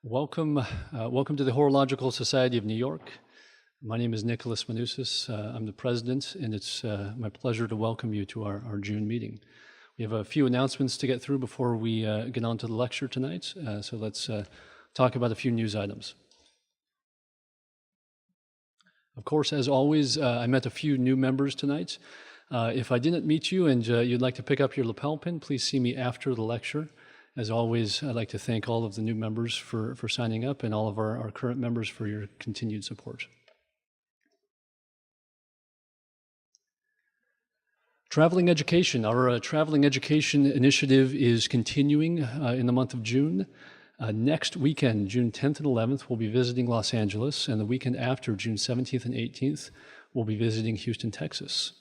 Welcome to the Horological Society of New York. My name is Nicholas Manousis. I'm the president, and it's my pleasure to welcome you to our June meeting. We have a few announcements to get through before we get on to the lecture tonight, so let's talk about a few news items. Of course, as always, I met a few new members tonight. If I didn't meet you and you'd like to pick up your lapel pin, please see me after the lecture. As always, I'd like to thank all of the new members for signing up and all of our current members for your continued support. Traveling education. Our traveling education initiative is continuing in the month of June. Next weekend, June 10th and 11th, we'll be visiting Los Angeles, and the weekend after, June 17th and 18th, we'll be visiting Houston, Texas.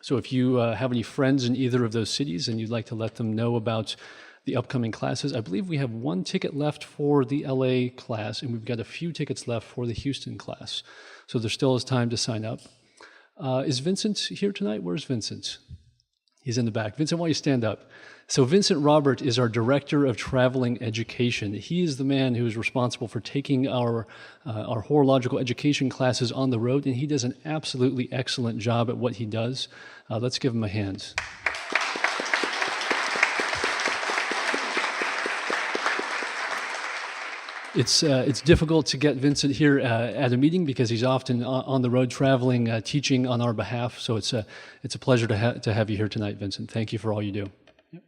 So if you have any friends in either of those cities and you'd like to let them know about the upcoming classes, I believe we have one ticket left for the LA class, and we've got a few tickets left for the Houston class. So there still is time to sign up. Is Vincent here tonight? Where's Vincent? He's in the back. Vincent, why don't you stand up? So Vincent Robert is our Director of Traveling Education. He is the man who is responsible for taking our horological education classes on the road, and he does an absolutely excellent job at what he does. Let's give him a hand. It's difficult to get Vincent here at a meeting because he's often on the road traveling, teaching on our behalf. So it's a pleasure to have you here tonight, Vincent. Thank you for all you do. Yep.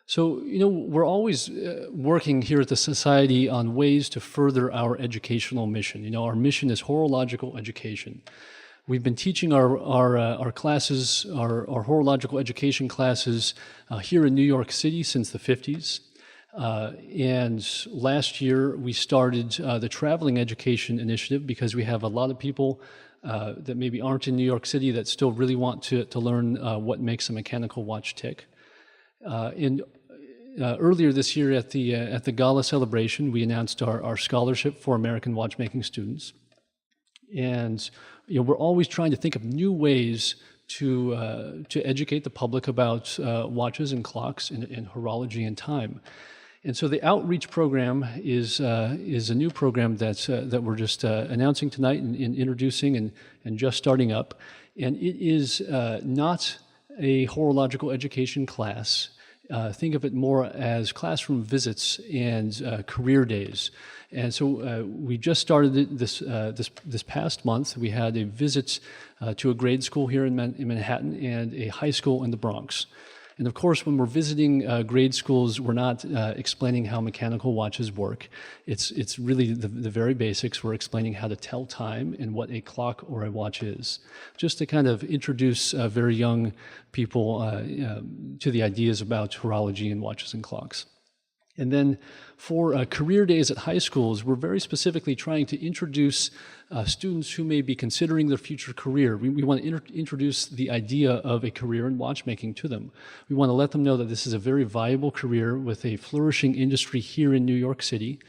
So, we're always working here at the Society on ways to further our educational mission. Our mission is horological education. We've been teaching our classes, our horological education classes here in New York City since the 50s. And last year we started the Traveling Education Initiative because we have a lot of people that maybe aren't in New York City that still really want to learn what makes a mechanical watch tick. Earlier this year at the gala celebration, we announced our scholarship for American watchmaking students. And we're always trying to think of new ways to educate the public about watches and clocks and horology and time. And so the outreach program is a new program that we're just announcing tonight and introducing and just starting up. And it is not a horological education class. Think of it more as classroom visits and career days. And so we just started it this past month. We had a visit to a grade school here in Manhattan and a high school in the Bronx. And of course, when we're visiting grade schools, we're not explaining how mechanical watches work. It's really the very basics. We're explaining how to tell time and what a clock or a watch is, just to kind of introduce very young people to the ideas about horology and watches and clocks. And then for career days at high schools, we're very specifically trying to introduce students who may be considering their future career. We want to introduce the idea of a career in watchmaking to them. We want to let them know that this is a very viable career with a flourishing industry here in New York City.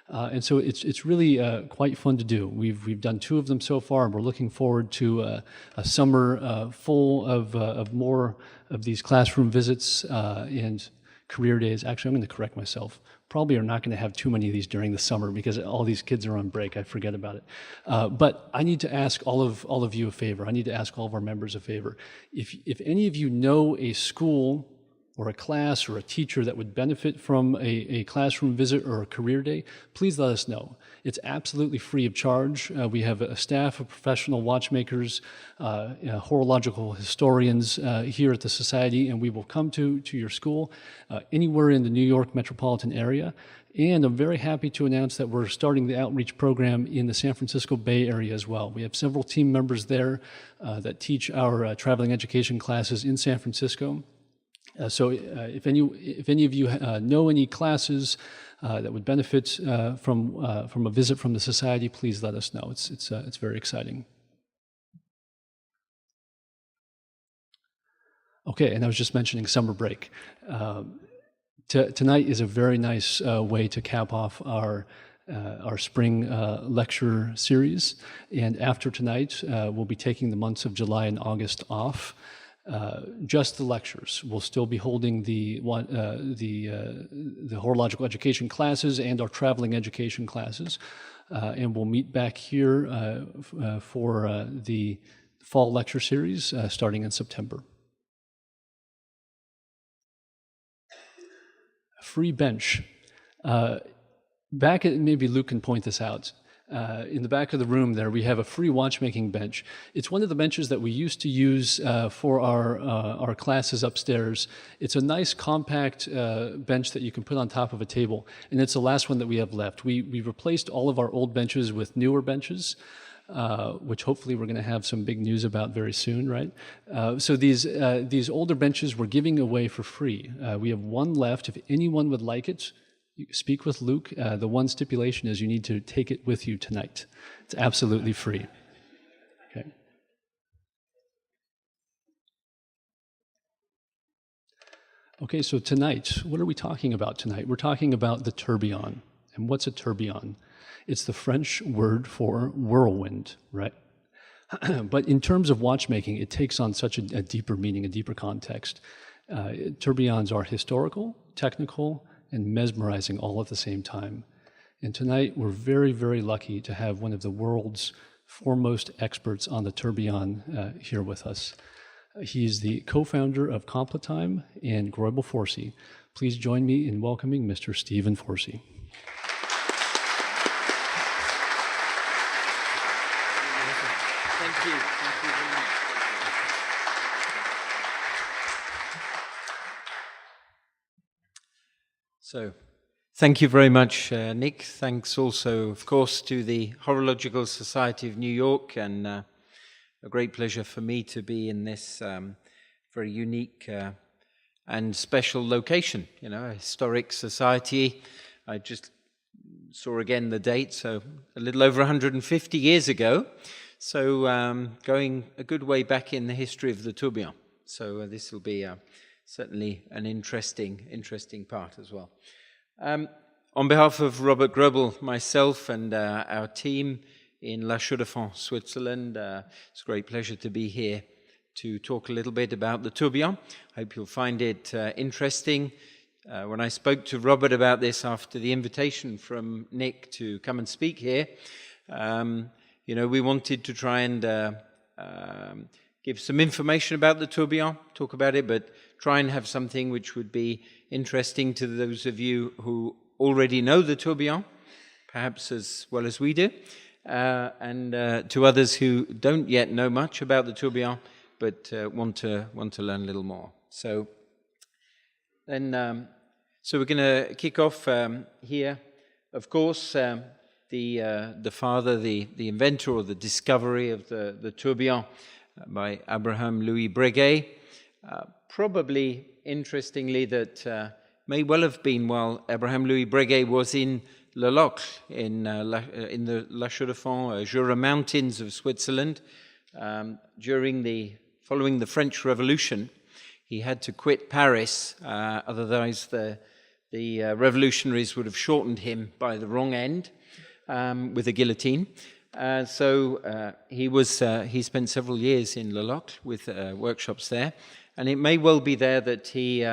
And so it's really quite fun to do. We've done 2 of them so far, and we're looking forward to a summer full of more of these classroom visits and career days. Actually, I'm going to correct myself. Probably are not going to have too many of these during the summer because all these kids are on break. I forget about it. But I need to ask all of you a favor. I need to ask all of our members a favor. If any of you know a school or a class or a teacher that would benefit from a classroom visit or a career day, please let us know. It's absolutely free of charge. We have a staff of professional watchmakers, horological historians here at the Society, and we will come to your school anywhere in the New York metropolitan area. And I'm very happy to announce that we're starting the outreach program in the San Francisco Bay Area as well. We have several team members there that teach our traveling education classes in San Francisco. So if any of you know any classes that would benefit from a visit from the Society, please let us know. It's very exciting. Okay, and I was just mentioning summer break. Tonight is a very nice way to cap off our spring lecture series, and after tonight, we'll be taking the months of July and August off. just the lectures. We'll still be holding the horological education classes and our traveling education classes, and we'll meet back here for the fall lecture series starting in September. Free bench. Maybe Luke can point this out. In the back of the room there, we have a free watchmaking bench. It's one of the benches that we used to use for our classes upstairs. It's a nice compact bench that you can put on top of a table, and it's the last one that we have left. We replaced all of our old benches with newer benches, which hopefully we're going to have some big news about very soon, right? So these older benches we're giving away for free. We have one left. If anyone would like it, speak with Luke. The one stipulation is you need to take it with you tonight. It's absolutely free. Okay. Okay, so tonight, what are we talking about tonight? We're talking about the tourbillon. And what's a tourbillon? It's the French word for whirlwind, right? But in terms of watchmaking, it takes on such a deeper meaning, a deeper context. Tourbillons are historical, technical, and mesmerizing all at the same time. And tonight, we're very, very lucky to have one of the world's foremost experts on the tourbillon here with us. He's the co-founder of CompliTime and Greubel Forsey. Please join me in welcoming Mr. Stephen Forsey. Thank you. Thank you very much. So, thank you very much, Nick. Thanks also, of course, to the Horological Society of New York, and a great pleasure for me to be in this very unique and special location, a historic society. I just saw again the date, so a little over 150 years ago. So going a good way back in the history of the tourbillon. So this will be certainly an interesting part as well. On behalf of Robert Greubel, myself, and our team in La Chaux-de-Fonds, Switzerland, it's a great pleasure to be here to talk a little bit about the tourbillon. I hope you'll find it interesting. When I spoke to Robert about this after the invitation from Nick to come and speak here, we wanted to try and give some information about the tourbillon, talk about it, but try and have something which would be interesting to those of you who already know the tourbillon, perhaps as well as we do, and to others who don't yet know much about the tourbillon, but want to learn a little more. So then, so we're going to kick off here. Of course, the father, the inventor or the discovery of the tourbillon by Abraham Louis Breguet. Probably, interestingly, that may well have been while Abraham Louis Breguet was in Le Locle, in the La Chaux-de-Fonds, Jura Mountains of Switzerland. Following the French Revolution, he had to quit Paris, otherwise the revolutionaries would have shortened him by the wrong end with a guillotine. So he spent several years in Le Locle with workshops there, and it may well be there that he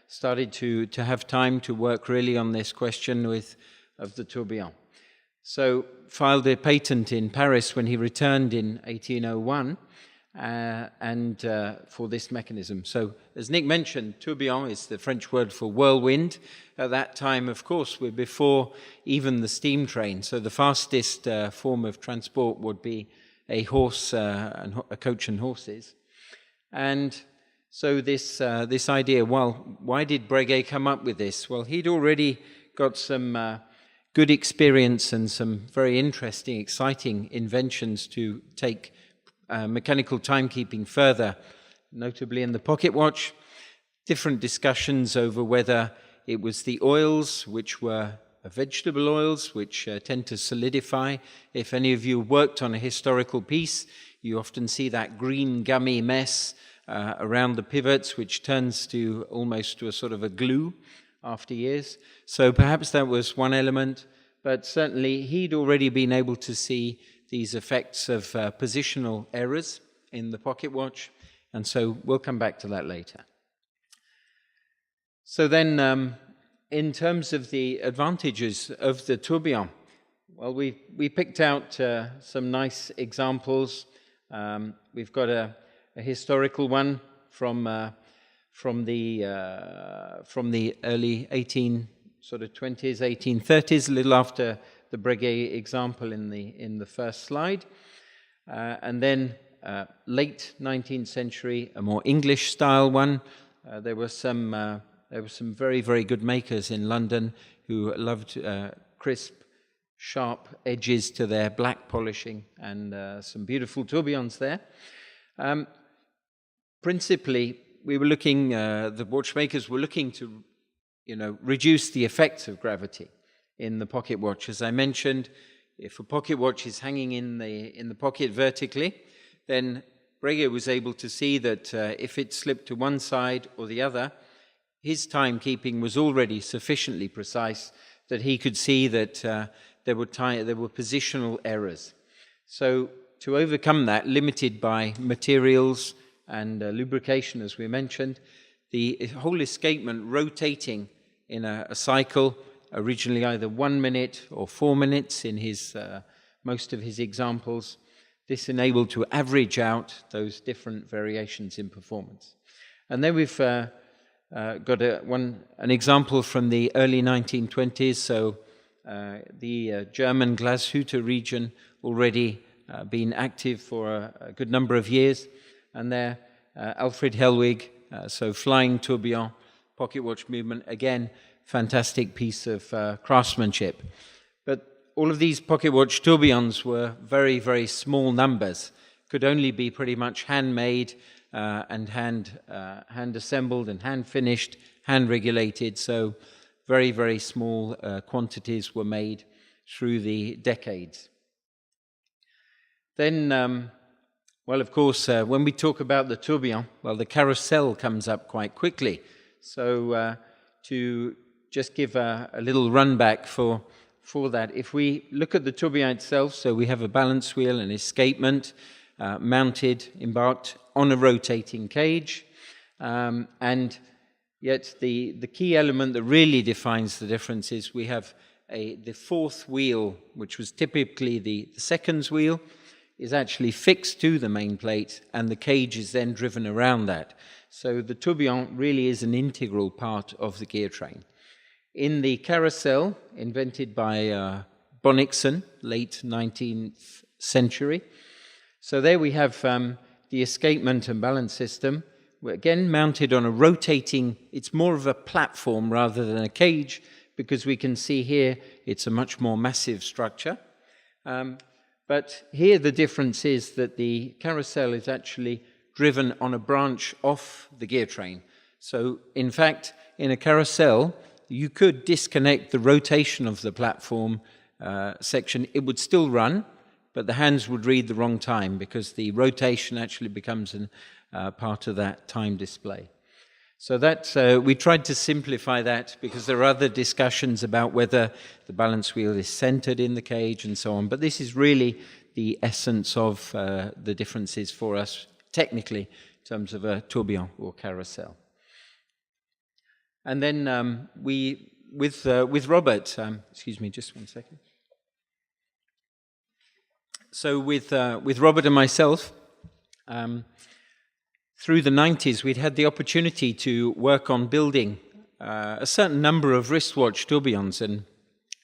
started to have time to work really on this question of the tourbillon. So filed a patent in Paris when he returned in 1801, and for this mechanism. So, as Nick mentioned, tourbillon is the French word for whirlwind. At that time, of course, we're before even the steam train. So the fastest form of transport would be a horse, a coach and horses. And so this idea, well, why did Breguet come up with this? Well, he'd already got some good experience and some very interesting, exciting inventions to take mechanical timekeeping further, notably in the pocket watch. Different discussions over whether it was the oils, which were vegetable oils, which tend to solidify. If any of you worked on a historical piece, you often see that green gummy mess around the pivots, which turns to almost to a sort of a glue after years. So perhaps that was one element, but certainly he'd already been able to see these effects of positional errors in the pocket watch. And so we'll come back to that later. So then, in terms of the advantages of the tourbillon, well, we picked out some nice examples. We've got a historical one from the early 1820s, 1830s, a little after the Breguet example in the first slide, and then late 19th century, a more English style one. There were some very, very good makers in London who loved crisp, sharp edges to their black polishing, and some beautiful tourbillons there. Principally, we were looking, the watchmakers were looking to, reduce the effects of gravity in the pocket watch. As I mentioned, if a pocket watch is hanging in the pocket vertically, then Breguet was able to see that if it slipped to one side or the other, his timekeeping was already sufficiently precise that he could see that there were positional errors. So to overcome that, limited by materials and lubrication, as we mentioned, the whole escapement rotating in a cycle, originally either 1 minute or 4 minutes in most of his examples, this enabled to average out those different variations in performance. And then we've got an example from the early 1920s, so the German Glashütte region already been active for a good number of years, and there Alfred Hellwig, so flying tourbillon, pocket watch movement, again, fantastic piece of craftsmanship. But all of these pocket watch tourbillons were very, very small numbers, could only be pretty much handmade and hand assembled and hand finished, hand regulated, so very, very small quantities were made through the decades. Then, well, of course, when we talk about the tourbillon, well, the Karussel comes up quite quickly. So to just give a little run back for that, if we look at the tourbillon itself, so we have a balance wheel and escapement embarked on a rotating cage, and yet the key element that really defines the difference is we have the fourth wheel, which was typically the seconds wheel, is actually fixed to the main plate, and the cage is then driven around that. So the tourbillon really is an integral part of the gear train. In the Karussel, invented by Bonnickson, late 19th century, so there we have the escapement and balance system, again mounted on a rotating, it's more of a platform rather than a cage, because we can see here it's a much more massive structure. But here the difference is that the Karussel is actually driven on a branch off the gear train. So in fact, in a Karussel, you could disconnect the rotation of the platform section. It would still run, but the hands would read the wrong time because the rotation actually becomes part of that time display. So that's, we tried to simplify that because there are other discussions about whether the balance wheel is centered in the cage and so on, but this is really the essence of the differences for us technically in terms of a tourbillon or Karussel. And then with Robert, excuse me, just one second. So with Robert and myself, through the 90s, we'd had the opportunity to work on building a certain number of wristwatch tourbillons, and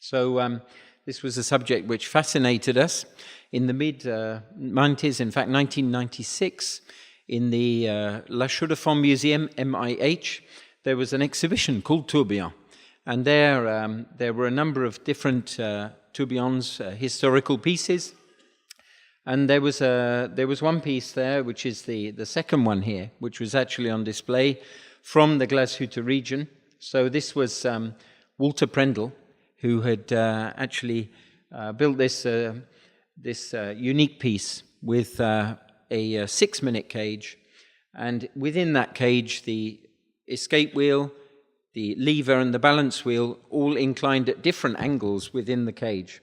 so this was a subject which fascinated us. In the mid-90s, in fact 1996, in the La Chaux de Fonds Museum, MIH, there was an exhibition called Tourbillon, and there were a number of different tourbillons, historical pieces. And there was one piece there, which is the second one here, which was actually on display from the Glashütte region. So this was Walter Prendel, who had actually built this unique piece with a 6-minute cage, and within that cage, the escape wheel, the lever, and the balance wheel all inclined at different angles within the cage.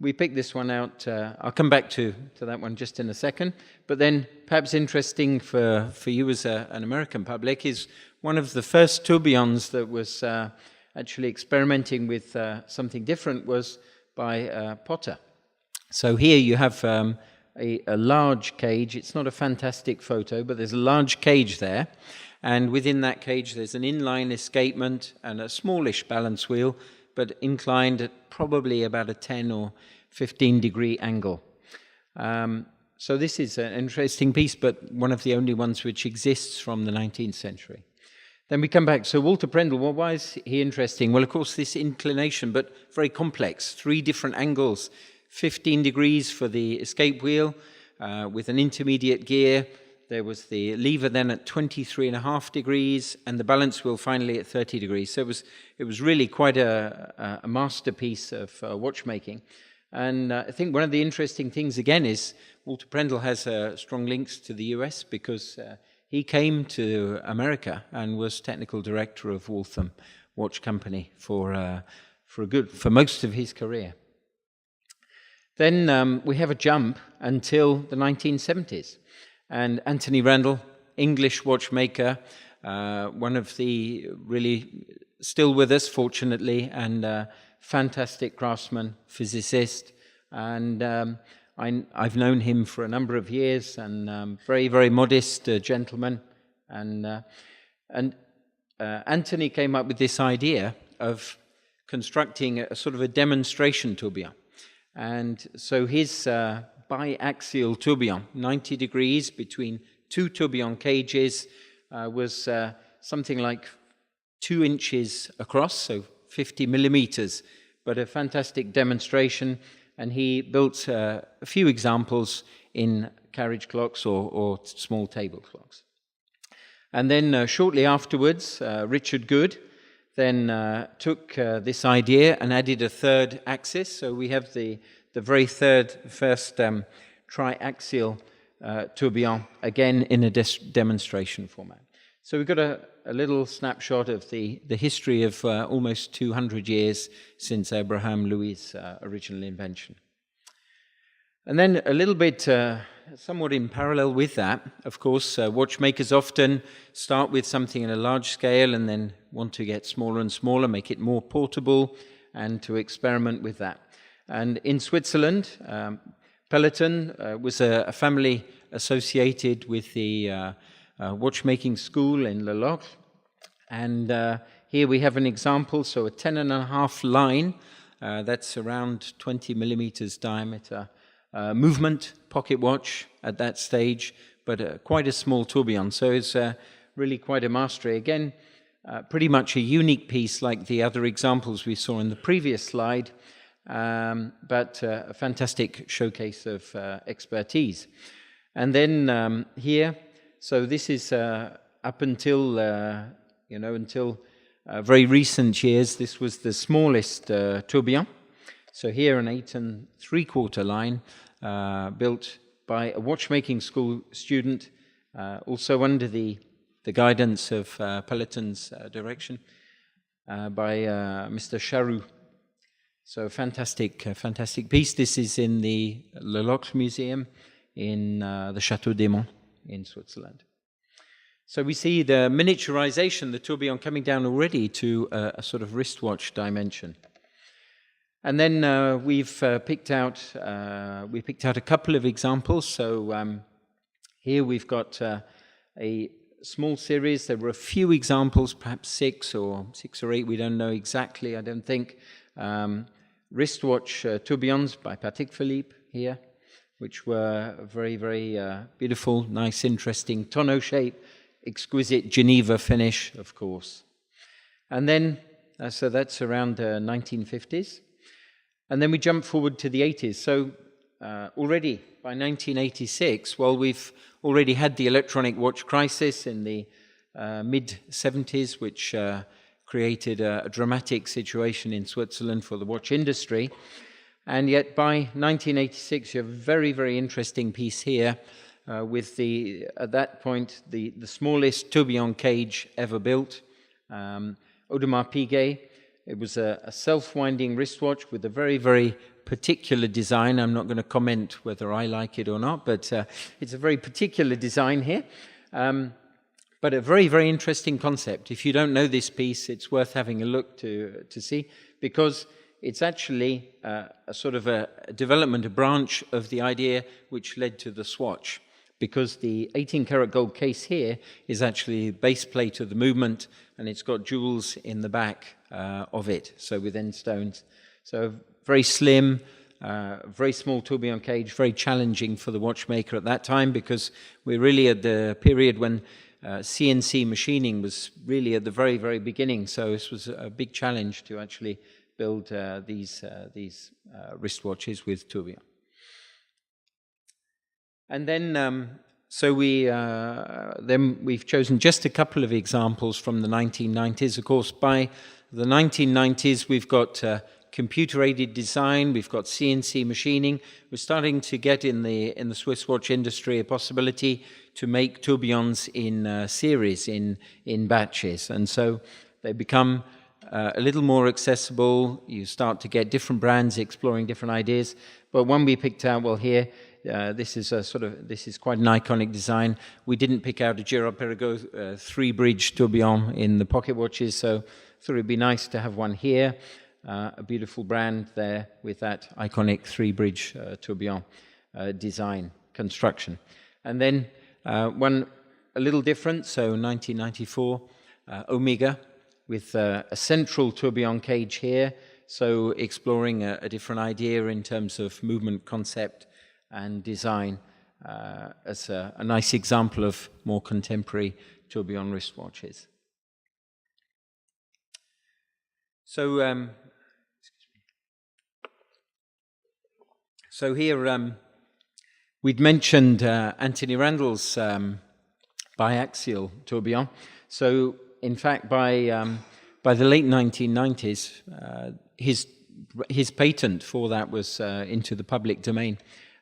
we picked this one out. I'll come back to that one just in a second. But then perhaps interesting for you as an American public is one of the first tourbillons that was actually experimenting with something different was by Potter. So here you have a large cage. It's not a fantastic photo, but there's a large cage there. And within that cage, there's an inline escapement and a smallish balance wheel, but inclined at probably about a 10 or 15 degree angle. So this is an interesting piece, but one of the only ones which exists from the 19th century. Then we come back. So Walter Prendel, well, why is he interesting? Well, of course, this inclination, but very complex, 3 different angles, 15 degrees for the escape wheel with an intermediate gear. There was the lever then at 23.5 degrees, and the balance wheel finally at 30 degrees. So it was really quite a masterpiece of watchmaking. And I think one of the interesting things again is Walter Prendel has strong links to the US because he came to America and was technical director of Waltham Watch Company for most of his career. Then we have a jump until the 1970s. And Anthony Randall, English watchmaker, one of the really still with us, fortunately, and fantastic craftsman, physicist. And I've known him for a number of years, and very, very modest gentleman. And Anthony came up with this idea of constructing a sort of a demonstration tourbillon. And so his bi-axial tourbillon, 90 degrees between 2 tourbillon cages, was something like 2 inches across, so 50 millimeters, but a fantastic demonstration. And he built a few examples in carriage clocks or small table clocks. And then shortly afterwards, Richard Good then took this idea and added a third axis. So we have the very first triaxial tourbillon, again in a demonstration format. So we've got a little snapshot of the history of almost 200 years since Abraham Louis' original invention. And then a little bit, somewhat in parallel with that, of course, watchmakers often start with something in a large scale and then want to get smaller and smaller, make it more portable, and to experiment with that. And in Switzerland, Peloton was a family associated with the watchmaking school in Le Locle. And here we have an example, so a 10.5 line, that's around 20 millimeters diameter, movement pocket watch at that stage, but quite a small tourbillon. So it's really quite a mastery. Again, pretty much a unique piece like the other examples we saw in the previous slide, but a fantastic showcase of expertise. And then here, so this is up until, until very recent years, this was the smallest tourbillon. So here an 8 3/4 line built by a watchmaking school student, also under the guidance of Peloton's direction, by Mr. Charroux. So fantastic piece. This is in the Le Locle Museum in the Château d'Aimont in Switzerland. So we see the miniaturization, the tourbillon coming down already to a sort of wristwatch dimension. And then we've picked out a couple of examples. So here we've got a small series. There were a few examples, perhaps 6 or 8. We don't know exactly. I don't think. Wristwatch tourbillons by Patek Philippe here, which were very, very beautiful, nice, interesting tonneau shape, exquisite Geneva finish, of course. And then, so that's around the 1950s. And then we jump forward to the 80s. So already by 1986, well, we've already had the electronic watch crisis in the mid-70s, which created a dramatic situation in Switzerland for the watch industry. And yet by 1986, you have a very, very interesting piece here with at that point, the smallest tourbillon cage ever built, Audemars Piguet. It was a self-winding wristwatch with a very, very particular design. I'm not going to comment whether I like it or not, but it's a very particular design here. But a very, very interesting concept. If you don't know this piece, it's worth having a look to see, because it's actually a sort of a development, a branch of the idea which led to the swatch. Because the 18-karat gold case here is actually the base plate of the movement, and it's got jewels in the back of it, so with end stones. So very slim, very small tourbillon cage, very challenging for the watchmaker at that time, because we're really at the period when CNC machining was really at the very, very beginning. So this was a big challenge to actually build these wristwatches with tourbillon. And then, so we've chosen just a couple of examples from the 1990s. Of course, by the 1990s, we've got computer-aided design, we've got CNC machining. We're starting to get in the Swiss watch industry a possibility to make tourbillons in series, in batches, and so they become a little more accessible. You start to get different brands exploring different ideas. But one we picked out, well, here. This is quite an iconic design. We didn't pick out a Girard-Perregaux 3-bridge tourbillon in the pocket watches, so thought it'd be nice to have one here. A beautiful brand there with that iconic 3-bridge tourbillon design construction. And then one a little different, so 1994 Omega with a central tourbillon cage here, so exploring a different idea in terms of movement concept and design as a nice example of more contemporary tourbillon wristwatches. So, so here we'd mentioned Anthony Randall's biaxial tourbillon. So, in fact, by the late 1990s, his patent for that was into the public domain.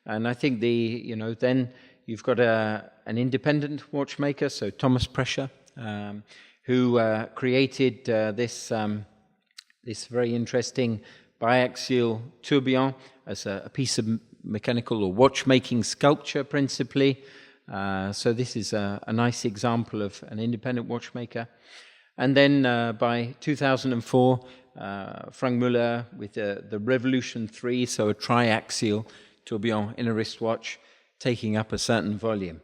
And I think then you've got an independent watchmaker, so Thomas Prescher, who created this very interesting biaxial tourbillon as a piece of mechanical or watchmaking sculpture, principally. So this is a nice example of an independent watchmaker. And then by 2004, Frank Müller with the Revolution 3, so a triaxial tourbillon in a wristwatch, taking up a certain volume.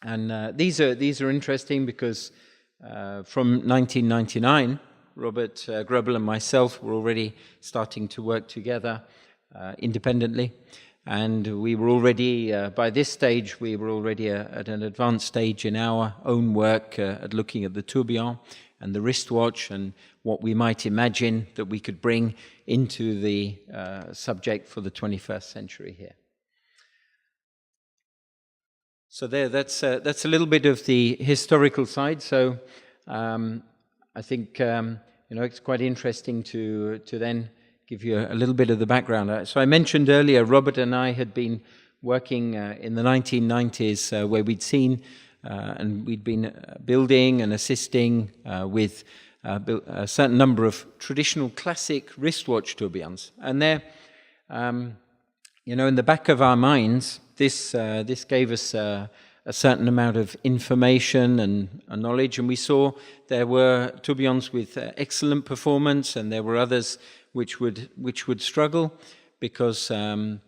And these are interesting because from 1999, Robert Greubel and myself were already starting to work together independently. And we were already, by this stage, we were already at an advanced stage in our own work at looking at the tourbillon and the wristwatch and what we might imagine that we could bring into the subject for the 21st century here. So that's a little bit of the historical side. So I think it's quite interesting to then give you a little bit of the background. So I mentioned earlier, Robert and I had been working in the 1990s where we'd seen and we'd been building and assisting with a certain number of traditional classic wristwatch tourbillons. And there, in the back of our minds, this gave us a certain amount of information and knowledge, and we saw there were tourbillons with excellent performance, and there were others which would struggle because when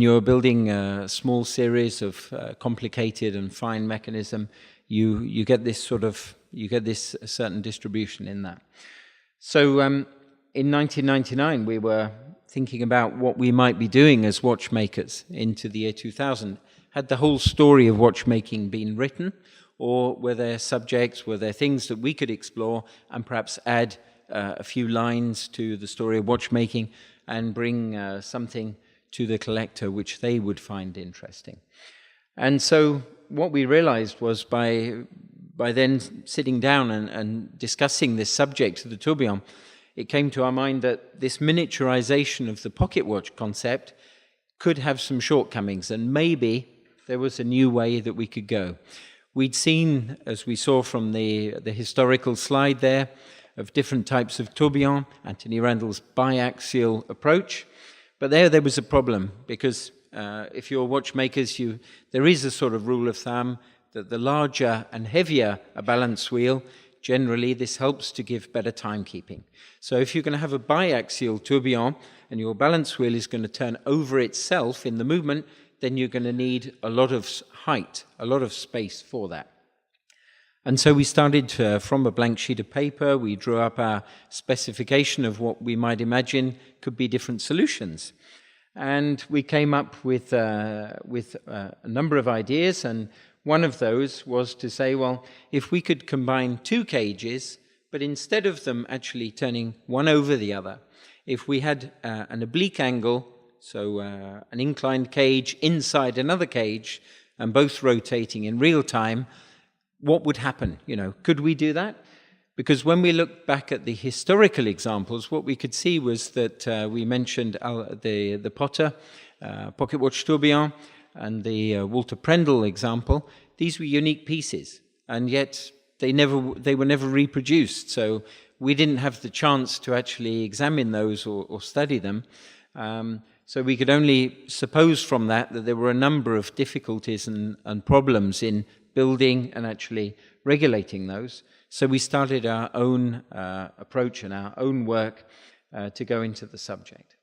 you're building a small series of complicated and fine mechanism, you get this certain distribution in that. So in 1999 we were thinking about what we might be doing as watchmakers into the year 2000. Had the whole story of watchmaking been written, or were there subjects, were there things that we could explore and perhaps add a few lines to the story of watchmaking and bring something to the collector which they would find interesting? And so what we realized was by then sitting down and discussing this subject of the tourbillon, it came to our mind that this miniaturization of the pocket watch concept could have some shortcomings, and maybe there was a new way that we could go. We'd seen, as we saw from the historical slide there, of different types of tourbillon, Anthony Randall's biaxial approach. But there was a problem, because if you're watchmakers, there is a sort of rule of thumb that the larger and heavier a balance wheel, generally this helps to give better timekeeping. So if you're going to have a biaxial tourbillon and your balance wheel is going to turn over itself in the movement, then you're going to need a lot of height, a lot of space for that. And so we started from a blank sheet of paper. We drew up our specification of what we might imagine could be different solutions. And we came up with a number of ideas, and one of those was to say, well, if we could combine two cages, but instead of them actually turning one over the other, if we had an oblique angle, so an inclined cage inside another cage, and both rotating in real time, what would happen? Could we do that? Because when we look back at the historical examples, what we could see was that we mentioned the Potter pocket watch tourbillon and the Walter Prendel example. These were unique pieces, and yet they were never reproduced. So we didn't have the chance to actually examine those or study them. So we could only suppose from that there were a number of difficulties and problems in building and actually regulating those. So we started our own approach and our own work to go into the subject.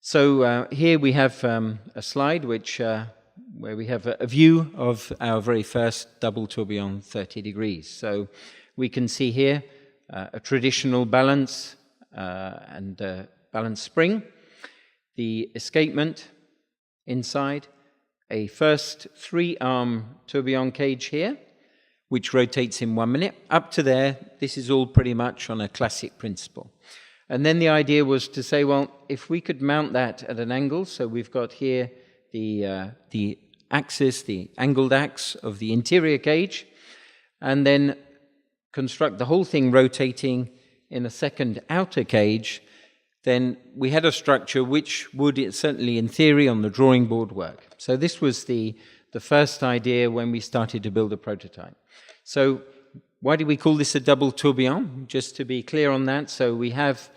So here we have a slide where we have a view of our very first double tourbillon 30 degrees. So we can see here a traditional balance and balance spring, the escapement inside, a first 3-arm tourbillon cage here, which rotates in 1 minute. Up to there, this is all pretty much on a classic principle. And then the idea was to say, well, if we could mount that at an angle, so we've got here the axis, the angled axe of the interior cage, and then construct the whole thing rotating in a second outer cage, then we had a structure which would certainly in theory on the drawing board work. So this was the first idea when we started to build a prototype. So why do we call this a double tourbillon? Just to be clear on that, so we have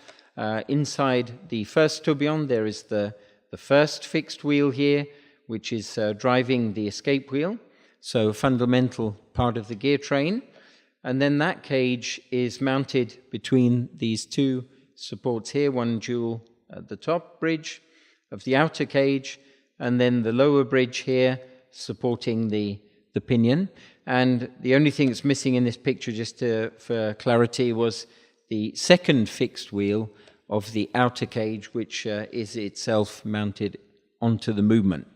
inside the first tourbillon there is the first fixed wheel here, which is driving the escape wheel, so a fundamental part of the gear train. And then that cage is mounted between these two supports here, one jewel at the top bridge of the outer cage, and then the lower bridge here supporting the pinion. And the only thing that's missing in this picture, just for clarity, was the second fixed wheel of the outer cage, which is itself mounted onto the movement.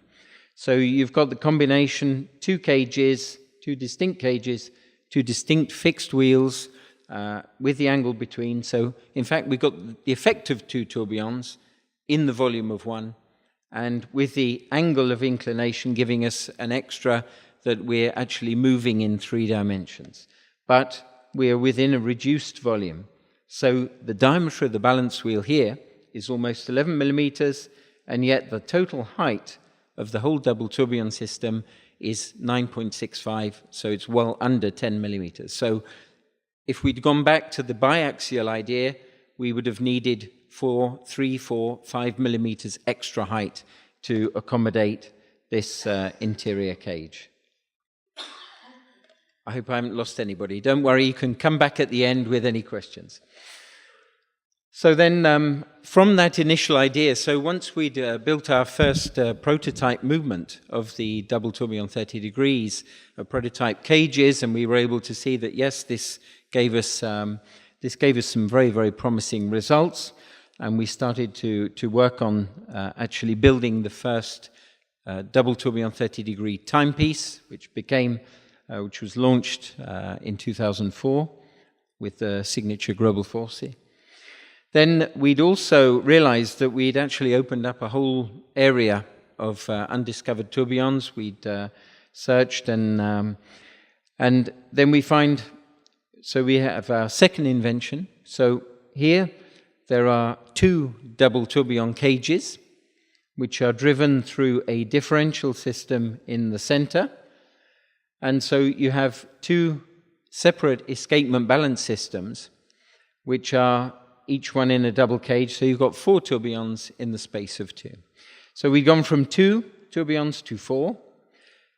So you've got the combination, two cages, two distinct cages, two distinct fixed wheels, with the angle between. So, in fact, we've got the effect of two tourbillons in the volume of one, and with the angle of inclination giving us an extra that we're actually moving in 3 dimensions. But we are within a reduced volume. So the diameter of the balance wheel here is almost 11 millimeters, and yet the total height of the whole double tourbillon system is 9.65, so it's well under 10 millimeters. So if we'd gone back to the biaxial idea, we would have needed 3, 4, 5 millimeters extra height to accommodate this interior cage. I hope I haven't lost anybody. Don't worry, you can come back at the end with any questions. So then, from that initial idea, so once we'd built our first prototype movement of the double tourbillon 30 degrees, prototype cages, and we were able to see that, yes, this gave us some very, very promising results, and we started to work on actually building the first double tourbillon 30 degree timepiece, which was launched in 2004 with the signature Greubel Forsey. Then we'd also realized that we'd actually opened up a whole area of undiscovered tourbillons. We'd searched and then we find, so we have our second invention. So here there are 2 double tourbillon cages which are driven through a differential system in the center. And so you have 2 separate escapement balance systems, which are each one in a double cage. So you've got 4 tourbillons in the space of 2. So we've gone from 2 tourbillons to 4.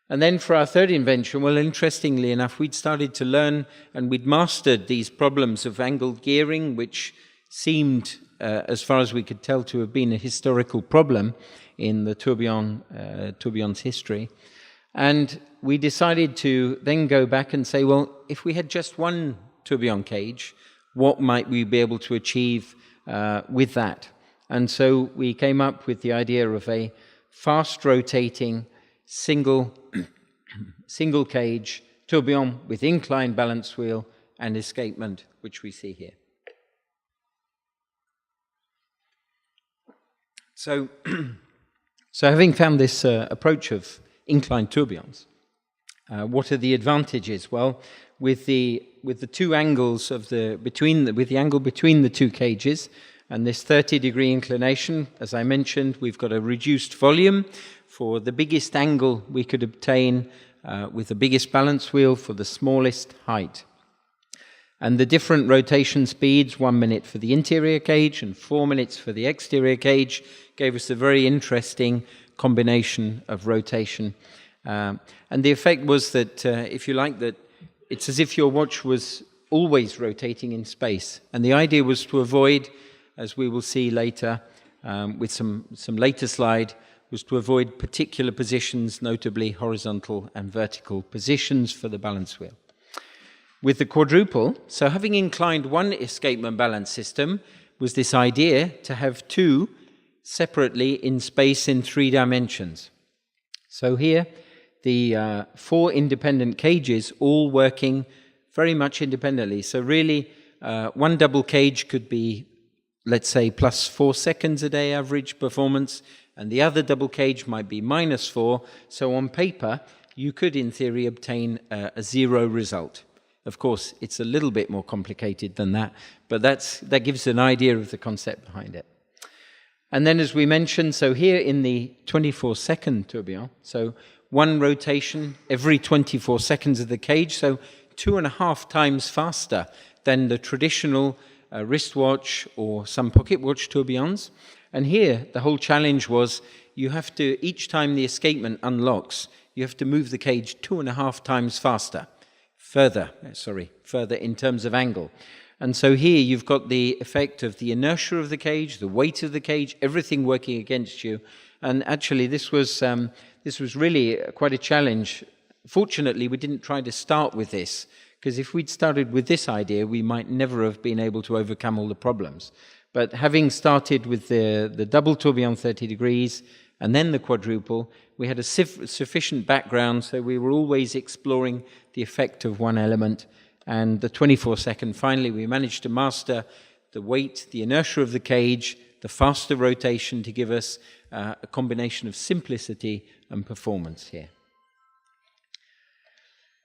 And then for our third invention, well, interestingly enough, we'd started to learn and we'd mastered these problems of angled gearing, which seemed, as far as we could tell, to have been a historical problem in the tourbillon's history. And we decided to then go back and say, well, if we had just one tourbillon cage, what might we be able to achieve with that? And so we came up with the idea of a fast-rotating single cage tourbillon with inclined balance wheel and escapement, which we see here. So, having found this approach of inclined tourbillons, what are the advantages? Well, with the 2 angles with the angle between the 2 cages and this 30-degree inclination, as I mentioned, we've got a reduced volume for the biggest angle we could obtain with the biggest balance wheel for the smallest height. And the different rotation speeds, 1 minute for the interior cage and 4 minutes for the exterior cage, gave us a very interesting combination of rotation. And the effect was that, if you like, that it's as if your watch was always rotating in space. And the idea was to avoid, as we will see later with some later slide, was to avoid particular positions, notably horizontal and vertical positions for the balance wheel. With the quadruple, so having inclined one escapement balance system, was this idea to have 2 separately in space in 3 dimensions. So here, the 4 independent cages all working very much independently. So really, one double cage could be, let's say, plus 4 seconds a day average performance, and the other double cage might be minus 4. So on paper, you could, in theory, obtain a 0 result. Of course, it's a little bit more complicated than that, but that gives an idea of the concept behind it. And then, as we mentioned, so here in the 24-second tourbillon, so 1 rotation every 24 seconds of the cage, so 2.5 times faster than the traditional wristwatch or some pocket watch tourbillons. And here, the whole challenge was you have to, each time the escapement unlocks, you have to move the cage 2.5 times faster. Further in terms of angle. And so here you've got the effect of the inertia of the cage, the weight of the cage, everything working against you. And actually this was really quite a challenge. Fortunately, we didn't try to start with this, because if we'd started with this idea, we might never have been able to overcome all the problems. But having started with the double tourbillon 30 degrees, and then the quadruple, we had a sufficient background, so we were always exploring the effect of one element. And the 24-second, finally, we managed to master the weight, the inertia of the cage, the faster rotation to give us a combination of simplicity and performance here.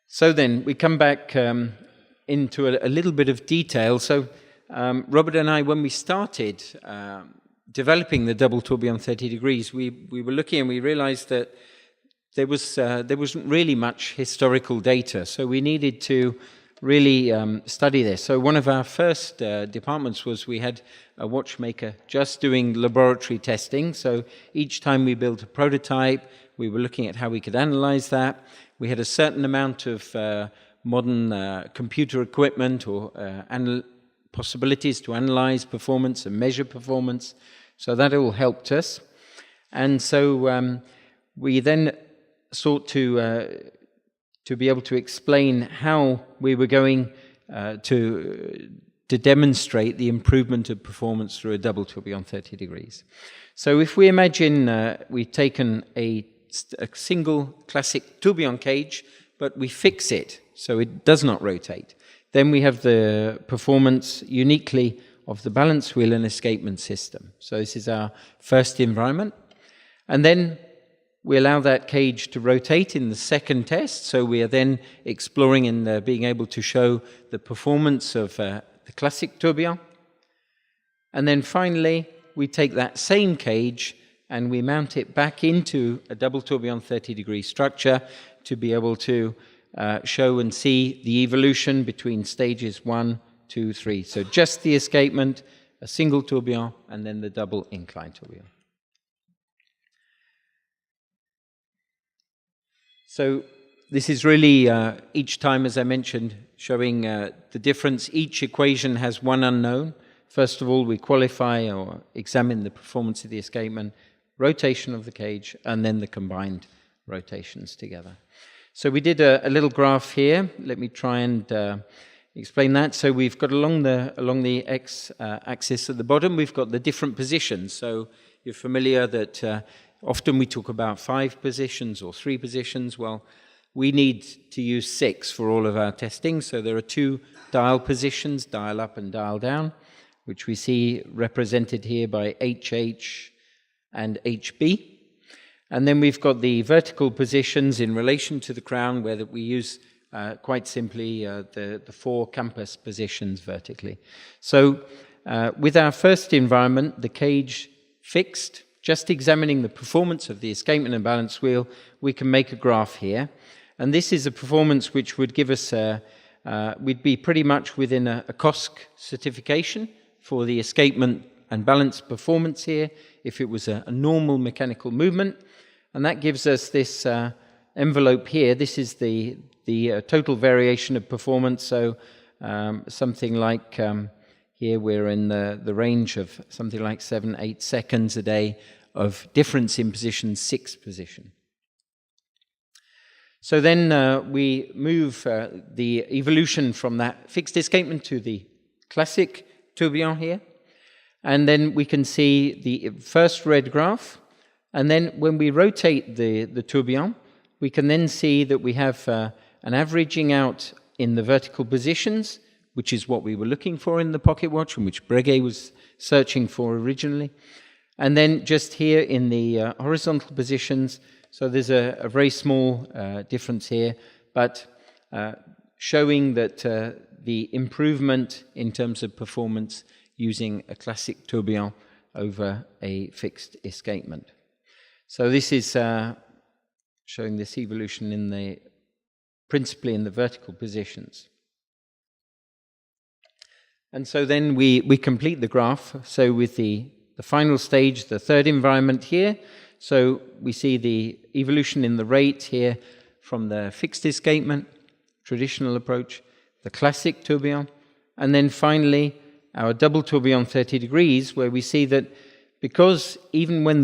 So then, we come back into a little bit of detail. So Robert and I, when we started developing the double tourbillon 30 degrees, we were looking and we realized that there wasn't really much historical data, so we needed to really study this. So one of our first departments was we had a watchmaker just doing laboratory testing. So each time we built a prototype, we were looking at how we could analyze that. We had a certain amount of modern computer equipment or possibilities to analyze performance and measure performance. So that all helped us. And so we then sought to be able to explain how we were going to demonstrate the improvement of performance through a double tourbillon 30 degrees. So if we imagine we've taken a single classic tourbillon cage, but we fix it so it does not rotate, then we have the performance uniquely of the balance wheel and escapement system. So this is our first environment. And then we allow that cage to rotate in the second test. So we are then exploring and being able to show the performance of the classic tourbillon. And then finally, we take that same cage and we mount it back into a double tourbillon 30 degree structure to be able to show and see the evolution between stages 1, 2, 3. So just the escapement, a single tourbillon, and then the double incline tourbillon. So this is really, each time, as I mentioned, showing the difference. Each equation has one unknown. First of all, we qualify or examine the performance of the escapement, rotation of the cage, and then the combined rotations together. So we did a little graph here. Let me try and explain that. So we've got along the x-axis at the bottom, we've got the different positions. So you're familiar that often we talk about 5 positions or 3 positions. Well, we need to use 6 for all of our testing. So there are 2 dial positions, dial up and dial down, which we see represented here by HH and HB. And then we've got the vertical positions in relation to the crown, where we use quite simply the 4 campus positions vertically. So with our first environment, the cage fixed, just examining the performance of the escapement and balance wheel, we can make a graph here. And this is a performance which would give us, we'd be pretty much within a COSC certification for the escapement and balance performance here, if it was a normal mechanical movement. And that gives us this envelope here. This is the total variation of performance. So something like here we're in the range of something like 7-8 seconds a day of difference in position, 6 position. So then we move the evolution from that fixed escapement to the classic tourbillon here. And then we can see the first red graph. And then when we rotate the tourbillon, we can then see that we have an averaging out in the vertical positions, which is what we were looking for in the pocket watch, and which Breguet was searching for originally. And then just here in the horizontal positions, so there's a very small difference here, but showing that the improvement in terms of performance using a classic tourbillon over a fixed escapement. So this is showing this evolution principally in the vertical positions. And so then we complete the graph. So with the final stage, the third environment here, so we see the evolution in the rate here from the fixed escapement, traditional approach, the classic tourbillon, and then finally our double tourbillon 30 degrees, where we see that because even when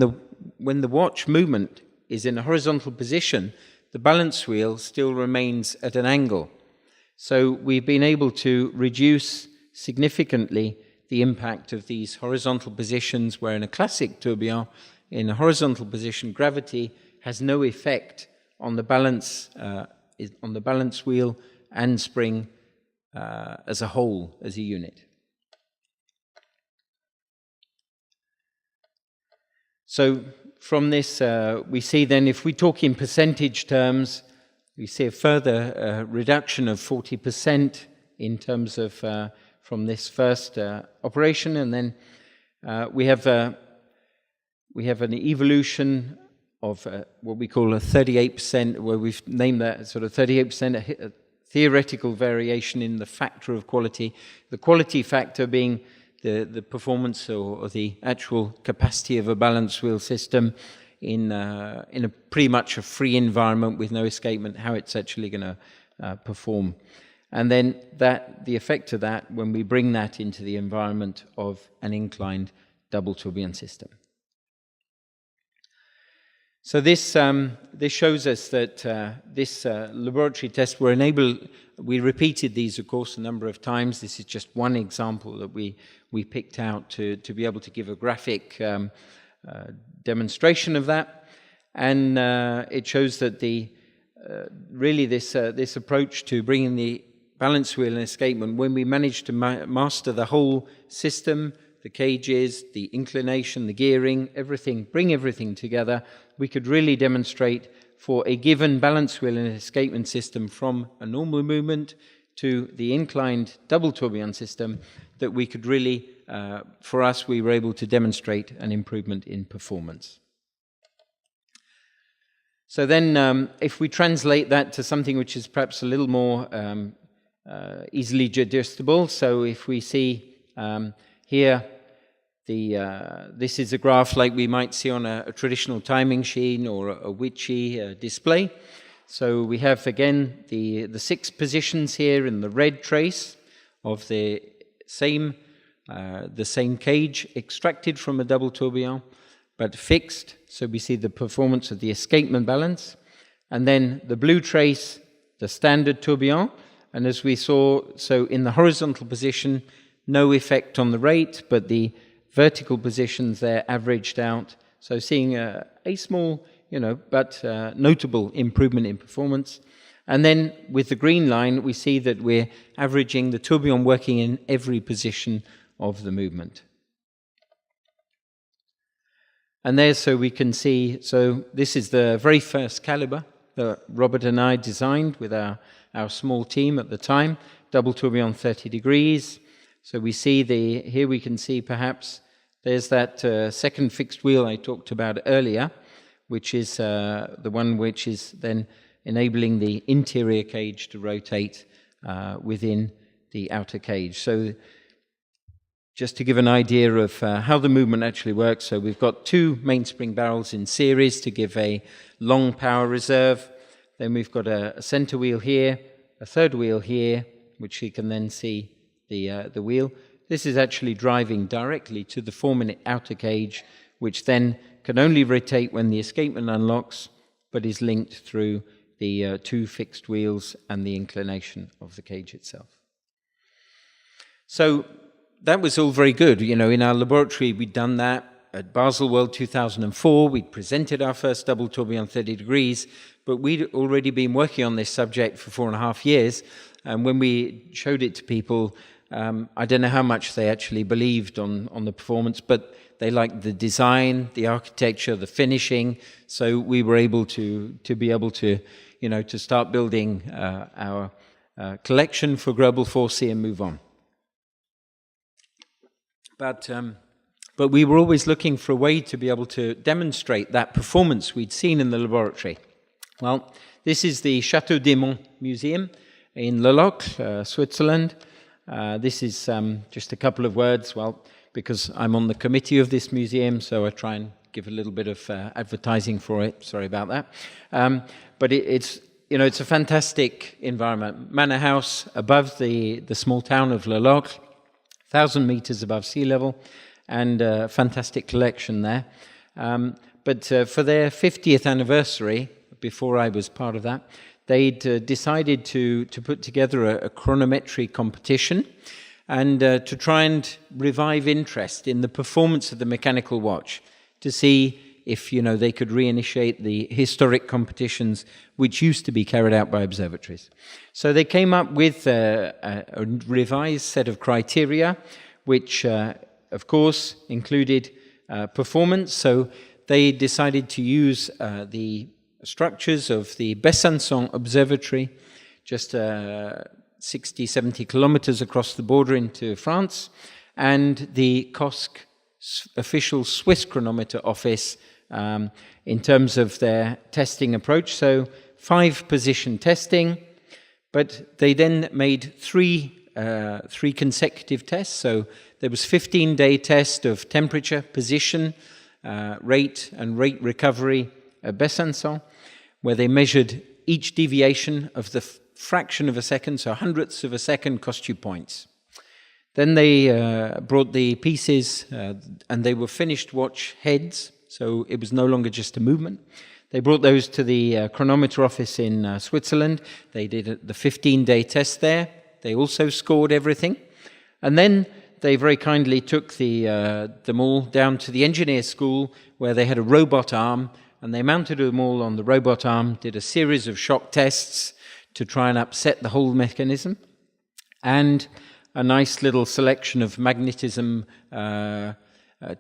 the watch movement is in a horizontal position, the balance wheel still remains at an angle. So we've been able to reduce significantly the impact of these horizontal positions, where in a classic tourbillon, in a horizontal position, gravity has no effect on the balance wheel and spring as a whole, as a unit. So from this, we see then, if we talk in percentage terms, we see a further reduction of 40% in terms of from this first operation, and then we have an evolution of what we call a 38%, where we've named that sort of 38% a theoretical variation in the factor of quality. The quality factor being the performance or the actual capacity of a balance wheel system in a pretty much a free environment with no escapement, how it's actually going to perform. And then the effect of that when we bring that into the environment of an inclined double tourbillon system. So this shows us that this laboratory test we repeated these, of course, a number of times. This is just one example that we picked out to be able to give a graphic demonstration of that. And it shows that really this approach to bringing the balance wheel and escapement, when we manage to master the whole system, the cages, the inclination, the gearing, everything, bring everything together, we could really demonstrate for a given balance wheel and escapement system from a normal movement to the inclined double tourbillon system, that we could really, for us, we were able to demonstrate an improvement in performance. So then if we translate that to something which is perhaps a little more easily digestible, so if we see here, this is a graph like we might see on a traditional timing machine or a witchy display. So we have again the 6 positions here in the red trace of the same cage extracted from a double tourbillon, but fixed. So we see the performance of the escapement balance, and then the blue trace, the standard tourbillon. And as we saw, so in the horizontal position, no effect on the rate, but the vertical positions there averaged out. So seeing a small, but notable improvement in performance. And then with the green line, we see that we're averaging the tourbillon working in every position of the movement. And there, so we can see, so this is the very first caliber that Robert and I designed with our small team at the time, double tourbillon 30 degrees. So we see here we can see perhaps there's that second fixed wheel I talked about earlier, which is the one which is then enabling the interior cage to rotate within the outer cage. So just to give an idea of how the movement actually works, so we've got 2 mainspring barrels in series to give a long power reserve. Then we've got a center wheel here, a third wheel here, which you can then see the wheel. This is actually driving directly to the 4-minute outer cage, which then can only rotate when the escapement unlocks, but is linked through the 2 fixed wheels and the inclination of the cage itself. So that was all very good. In our laboratory, we'd done that. At Basel World 2004, we'd presented our first double tourbillon 30 degrees, but we'd already been working on this subject for 4.5 years. And when we showed it to people, I don't know how much they actually believed on the performance, but they liked the design, the architecture, the finishing. So we were able to start building our collection for Greubel Forsey and move on. But we were always looking for a way to be able to demonstrate that performance we'd seen in the laboratory. Well, this is the Château d'Aimont Museum in Le Locle, Switzerland. This is just a couple of words, because I'm on the committee of this museum, so I try and give a little bit of advertising for it. Sorry about that. But it's a fantastic environment. Manor house above the small town of Le Locle, 1,000 meters above sea level, and a fantastic collection there. But for their 50th anniversary, before I was part of that, they'd decided to put together a chronometric competition and to try and revive interest in the performance of the mechanical watch, to see if they could reinitiate the historic competitions which used to be carried out by observatories. So they came up with a revised set of criteria, which of course included performance. So they decided to use the structures of the Besançon Observatory, just 60, 70 kilometers across the border into France, and the COSC official Swiss chronometer office in terms of their testing approach. So 5-position testing, but they then made three consecutive tests. So there was 15-day test of temperature, position, rate, and rate recovery at Besançon, where they measured each deviation of the fraction of a second, so hundredths of a second cost you points. Then they brought the pieces, and they were finished watch heads, so it was no longer just a movement. They brought those to the chronometer office in Switzerland. They did the 15-day test there. They also scored everything. And then they very kindly took them all down to the engineer school, where they had a robot arm, and they mounted them all on the robot arm, did a series of shock tests to try and upset the whole mechanism, and a nice little selection of magnetism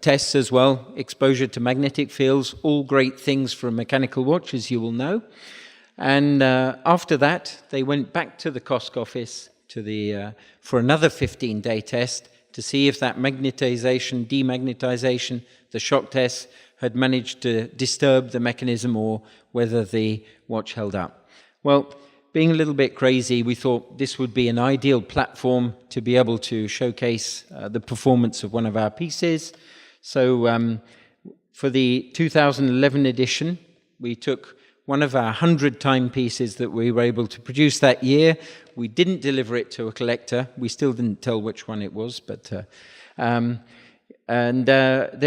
tests as well, exposure to magnetic fields, all great things for a mechanical watch, as you will know. And after that, they went back to the COSC office for another 15-day test to see if that magnetization, demagnetization, the shock tests had managed to disturb the mechanism or whether the watch held up. Well, being a little bit crazy, we thought this would be an ideal platform to be able to showcase the performance of one of our pieces. So for the 2011 edition, we took one of our 100 timepieces that we were able to produce that year. We didn't deliver it to a collector. We still didn't tell which one it was, but then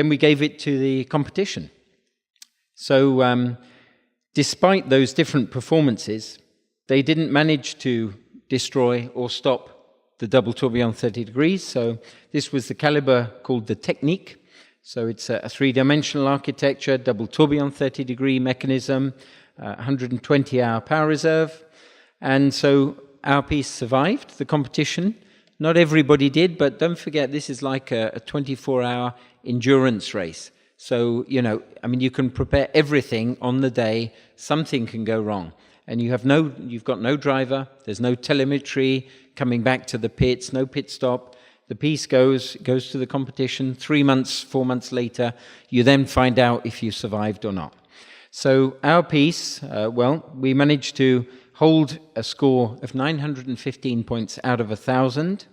we gave it to the competition. So despite those different performances, they didn't manage to destroy or stop the double tourbillon 30 degrees. So this was the caliber called the Technique. So it's a three-dimensional architecture, double tourbillon 30-degree mechanism, 120-hour power reserve. And so our piece survived the competition. Not everybody did, but don't forget, this is like a 24-hour endurance race. So, you can prepare everything on the day. Something can go wrong. And you've got no driver, there's no telemetry coming back to the pits, no pit stop. The piece goes to the competition. 3 months, 4 months later, you then find out if you survived or not. So our piece, we managed to hold a score of 915 points out of 1,000.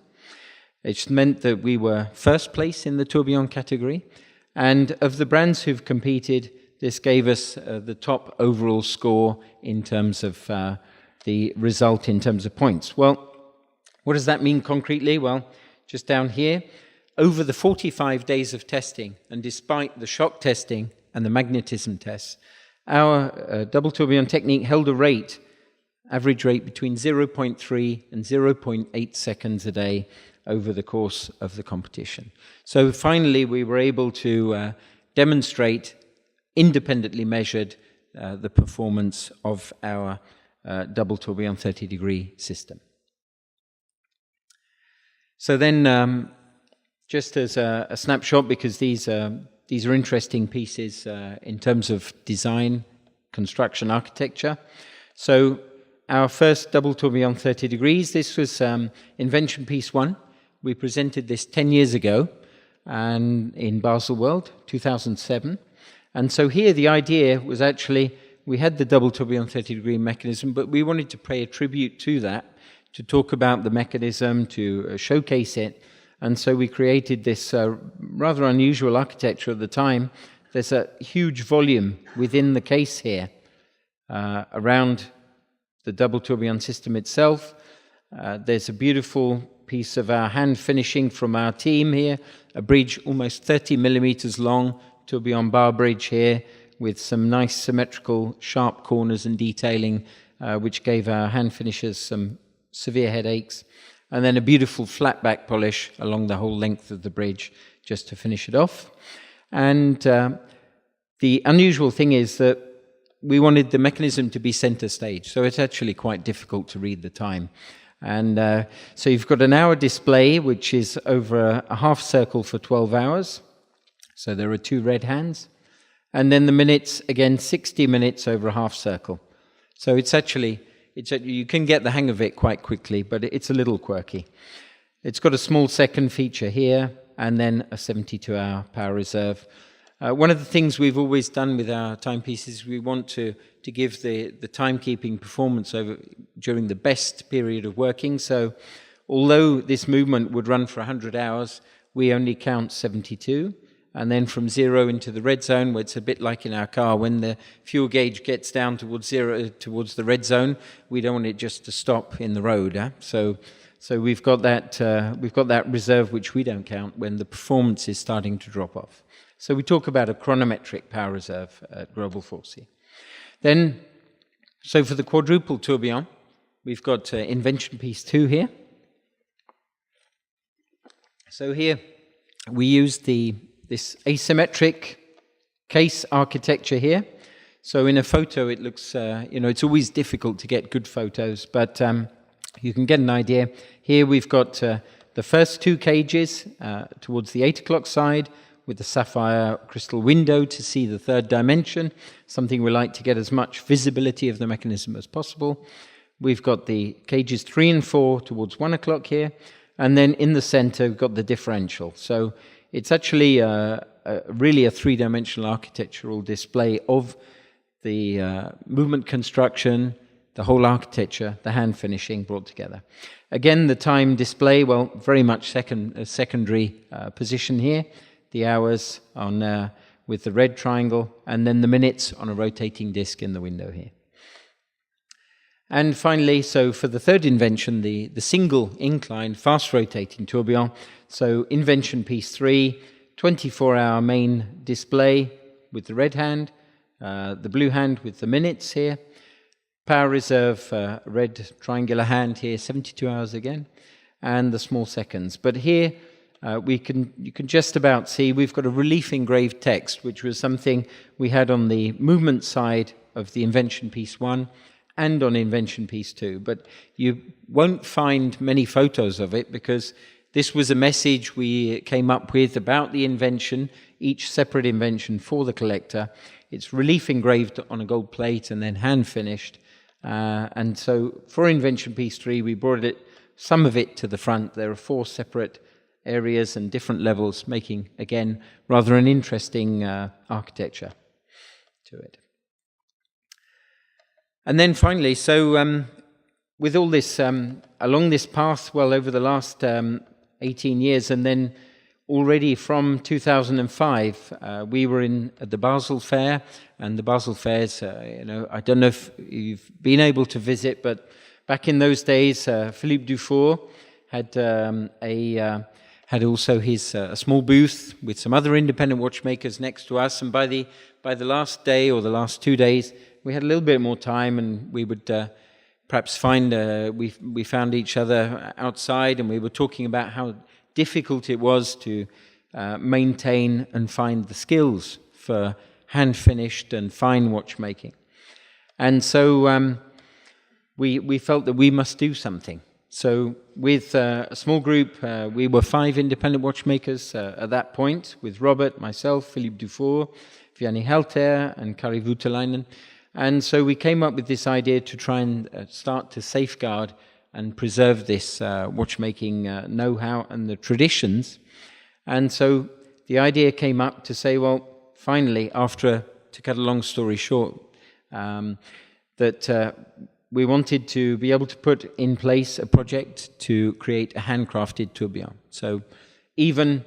It meant that we were first place in the tourbillon category. And of the brands who've competed, this gave us the top overall score in terms of the result in terms of points. Well, what does that mean concretely? Well, just down here, over the 45 days of testing, and despite the shock testing and the magnetism tests, our double tourbillon technique held a average rate between 0.3 and 0.8 seconds a day over the course of the competition. So finally, we were able to demonstrate, independently measured, the performance of our double tourbillon 30-degree system. So then, just as a snapshot, because these are interesting pieces in terms of design, construction, architecture. So our first double tourbillon 30 degrees, this was Invention Piece 1. We presented this 10 years ago and in Basel World, 2007. And so here the idea was actually, we had the double tourbillon 30-degree mechanism, but we wanted to pay a tribute to that, to talk about the mechanism, to showcase it. And so we created this rather unusual architecture at the time. There's a huge volume within the case here around the double tourbillon system itself. There's a beautiful piece of our hand finishing from our team here, a bridge almost 30 millimeters long, tourbillon bar bridge here, with some nice symmetrical sharp corners and detailing, which gave our hand finishers some severe headaches. And then a beautiful flat back polish along the whole length of the bridge just to finish it off. And the unusual thing is that we wanted the mechanism to be center stage, so it's actually quite difficult to read the time. And so you've got an hour display, which is over a half circle for 12 hours. So there are 2 red hands. And then the minutes, again, 60 minutes over a half circle. So you can get the hang of it quite quickly, but it's a little quirky. It's got a small second feature here, and then a 72-hour power reserve. One of the things we've always done with our timepieces, we want to give the timekeeping performance during the best period of working. So although this movement would run for 100 hours, we only count 72. And then from 0 into the red zone, where it's a bit like in our car, when the fuel gauge gets down towards 0, towards the red zone, we don't want it just to stop in the road. So we've got that reserve which we don't count when the performance is starting to drop off. So we talk about a chronometric power reserve at Greubel Forsey. Then, so for the quadruple tourbillon, we've got Invention Piece 2 here. So here we use this asymmetric case architecture here. So in a photo, it looks, it's always difficult to get good photos, but you can get an idea. Here we've got the first 2 cages towards the 8 o'clock side, with the sapphire crystal window to see the 3rd dimension, something we like to get as much visibility of the mechanism as possible. We've got the cages 3 and 4 towards 1 o'clock here, and then in the center we've got the differential. So it's actually a really a three-dimensional architectural display of the movement construction, the whole architecture, the hand finishing brought together. Again, the time display, well, very much secondary position here. The hours on with the red triangle, and then the minutes on a rotating disc in the window here. And finally, so for the third invention, the single incline, fast rotating tourbillon. So invention piece 3, 24-hour main display with the red hand, the blue hand with the minutes here, power reserve, red triangular hand here, 72 hours again, and the small seconds. But here you can just about see we've got a relief engraved text, which was something we had on the movement side of the invention piece 1 and on invention piece 2. But you won't find many photos of it because this was a message we came up with about the invention, each separate invention for the collector. It's relief engraved on a gold plate and then hand finished. And so for invention piece 3, we brought some of it to the front. There are 4 separate areas and different levels, making, again, rather an interesting architecture to it. And then finally, so with all this, along this path, well, over the last 18 years, and then already from 2005, we were at the Basel Fair, and the Basel Fairs, I don't know if you've been able to visit, but back in those days, Philippe Dufour had had also his small booth with some other independent watchmakers next to us, and by the last day or the last 2 days, we had a little bit more time, and we would perhaps find we found each other outside, and we were talking about how difficult it was to maintain and find the skills for hand-finished and fine watchmaking. And so we felt that we must do something. So with a small group, we were 5 independent watchmakers at that point, with Robert, myself, Philippe Dufour, Vianney Halter, and Kari Voutilainen. And so we came up with this idea to try and start to safeguard and preserve this watchmaking know-how and the traditions. And so the idea came up to say, well, finally, to cut a long story short, that we wanted to be able to put in place a project to create a handcrafted tourbillon. So even,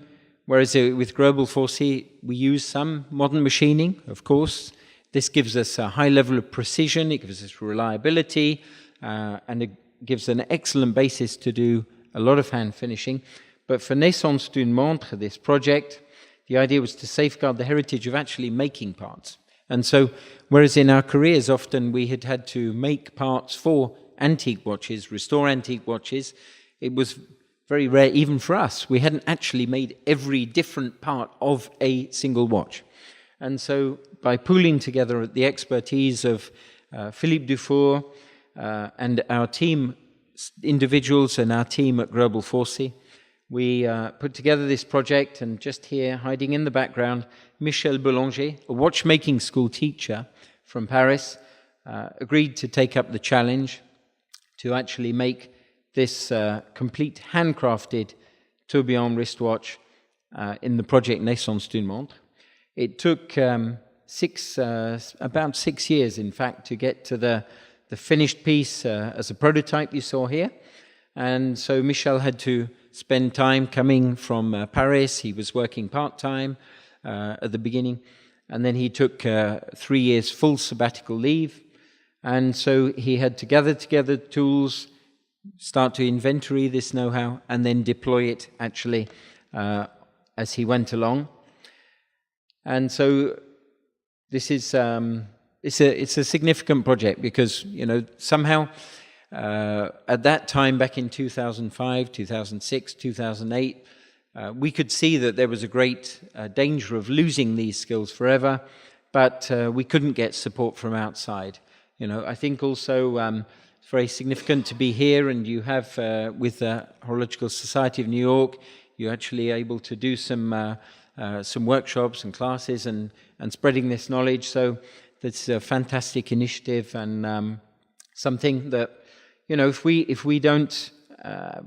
whereas with Greubel Forsey, we use some modern machining, of course, this gives us a high level of precision, it gives us reliability, and it gives an excellent basis to do a lot of hand finishing. But for Naissance d'une Montre, this project, the idea was to safeguard the heritage of actually making parts. And so, whereas in our careers often we had to make parts for antique watches, restore antique watches, it was very rare, even for us. We hadn't actually made every different part of a single watch. And so, by pooling together the expertise of Philippe Dufour and our team, individuals and our team at Greubel Forsey, we put together this project, and just here, hiding in the background, Michel Boulanger, a watchmaking school teacher from Paris, agreed to take up the challenge to actually make this complete handcrafted tourbillon wristwatch in the project Naissance d'une Montre. It took about 6 years, in fact, to get to the finished piece as a prototype you saw here. And so Michel had to spend time coming from Paris. He was working part-time at the beginning. And then he took 3 years full sabbatical leave. And so he had to gather together tools, start to inventory this know-how, and then deploy it actually as he went along. And so this is it's a significant project because, somehow at that time, back in 2005, 2006, 2008, we could see that there was a great danger of losing these skills forever, but we couldn't get support from outside. I think also it's very significant to be here, and you have, with the Horological Society of New York, you're actually able to do some workshops and classes and spreading this knowledge. So that's a fantastic initiative, and something that, if we don't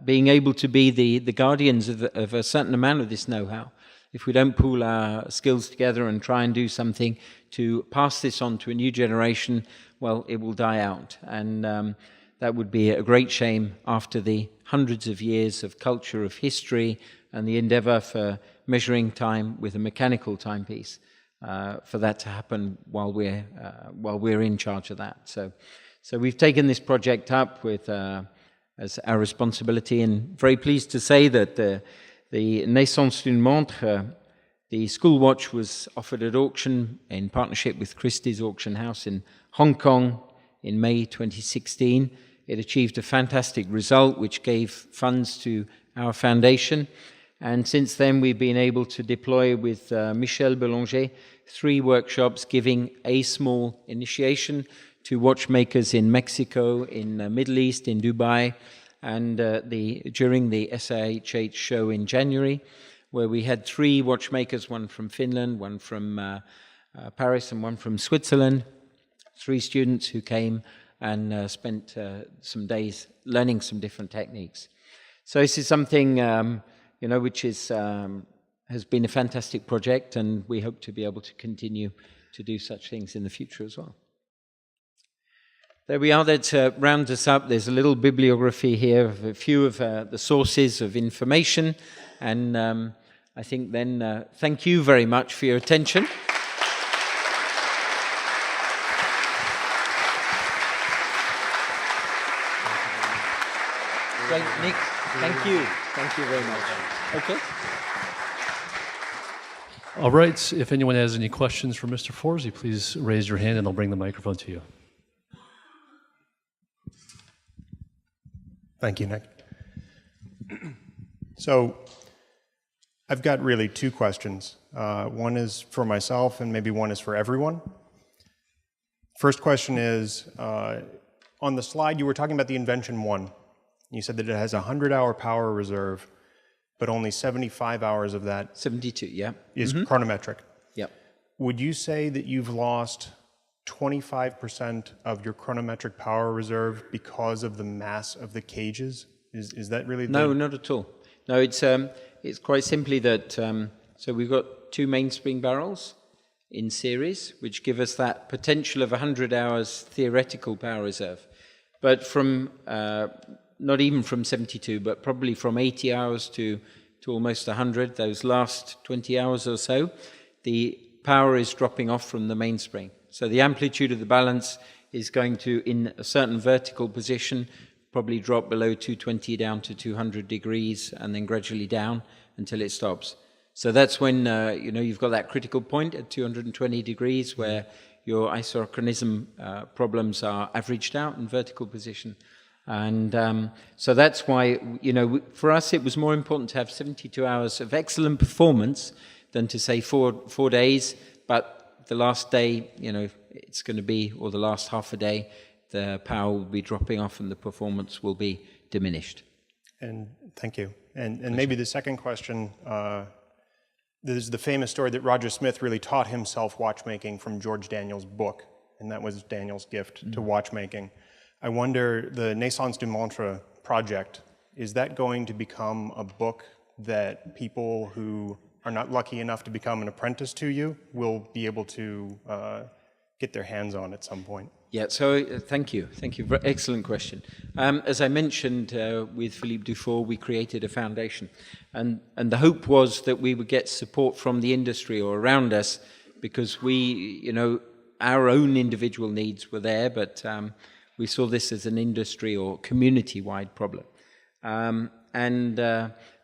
being able to be the guardians of a certain amount of this know-how, if we don't pool our skills together and try and do something to pass this on to a new generation, well, it will die out. And that would be a great shame after the hundreds of years of culture, of history, and the endeavor for measuring time with a mechanical timepiece, for that to happen while we're in charge of that. So we've taken this project up with as our responsibility, and very pleased to say that the Naissance d'une Montre, the school watch, was offered at auction in partnership with Christie's Auction House in Hong Kong in May 2016. It achieved a fantastic result, which gave funds to our foundation. And since then, we've been able to deploy with Michel Boulanger 3 workshops, giving a small initiation to watchmakers in Mexico, in the Middle East, in Dubai, and during the SIHH show in January, where we had 3 watchmakers, one from Finland, one from Paris, and one from Switzerland, 3 students who came and spent some days learning some different techniques. So this is something which is has been a fantastic project, and we hope to be able to continue to do such things in the future as well. There we are. That rounds us up. There's a little bibliography here of a few of the sources of information, and I think then thank you very much for your attention. Great, Nick. Thank you. Thank you very much. Okay. All right. If anyone has any questions for Mr. Forsey, please raise your hand and I'll bring the microphone to you. Thank you, Nick. So I've got really 2 questions. One is for myself and maybe one is for everyone. First question is, on the slide you were talking about the Invention 1. You said that it has a 100-hour power reserve, but only 75 hours of that 72, yeah. is chronometric. Yep. Would you say that you've lost 25% of your chronometric power reserve because of the mass of the cages? Is that really No, not at all. No, it's quite simply that, so we've got 2 mainspring barrels in series, which give us that potential of 100 hours theoretical power reserve. But from, not even from 72, but probably from 80 hours to almost 100, those last 20 hours or so, the power is dropping off from the mainspring. So the amplitude of the balance is going to, in a certain vertical position, probably drop below 220 down to 200 degrees and then gradually down until it stops. So that's when, you've got that critical point at 220 degrees where your isochronism problems are averaged out in vertical position. And so that's why, for us it was more important to have 72 hours of excellent performance than to say four days, but the last day, it's going to be, or the last half a day, the power will be dropping off and the performance will be diminished. And thank you. And maybe the second question, there's the famous story that Roger Smith really taught himself watchmaking from George Daniels' book, and that was Daniels' gift to watchmaking. I wonder, the Naissance d'une Montre project, is that going to become a book that people who are not lucky enough to become an apprentice to you will be able to get their hands on at some point? Yeah, so thank you. Excellent question. As I mentioned with Philippe Dufour, we created a foundation. And the hope was that we would get support from the industry or around us, because we, our own individual needs were there, but we saw this as an industry or community-wide problem.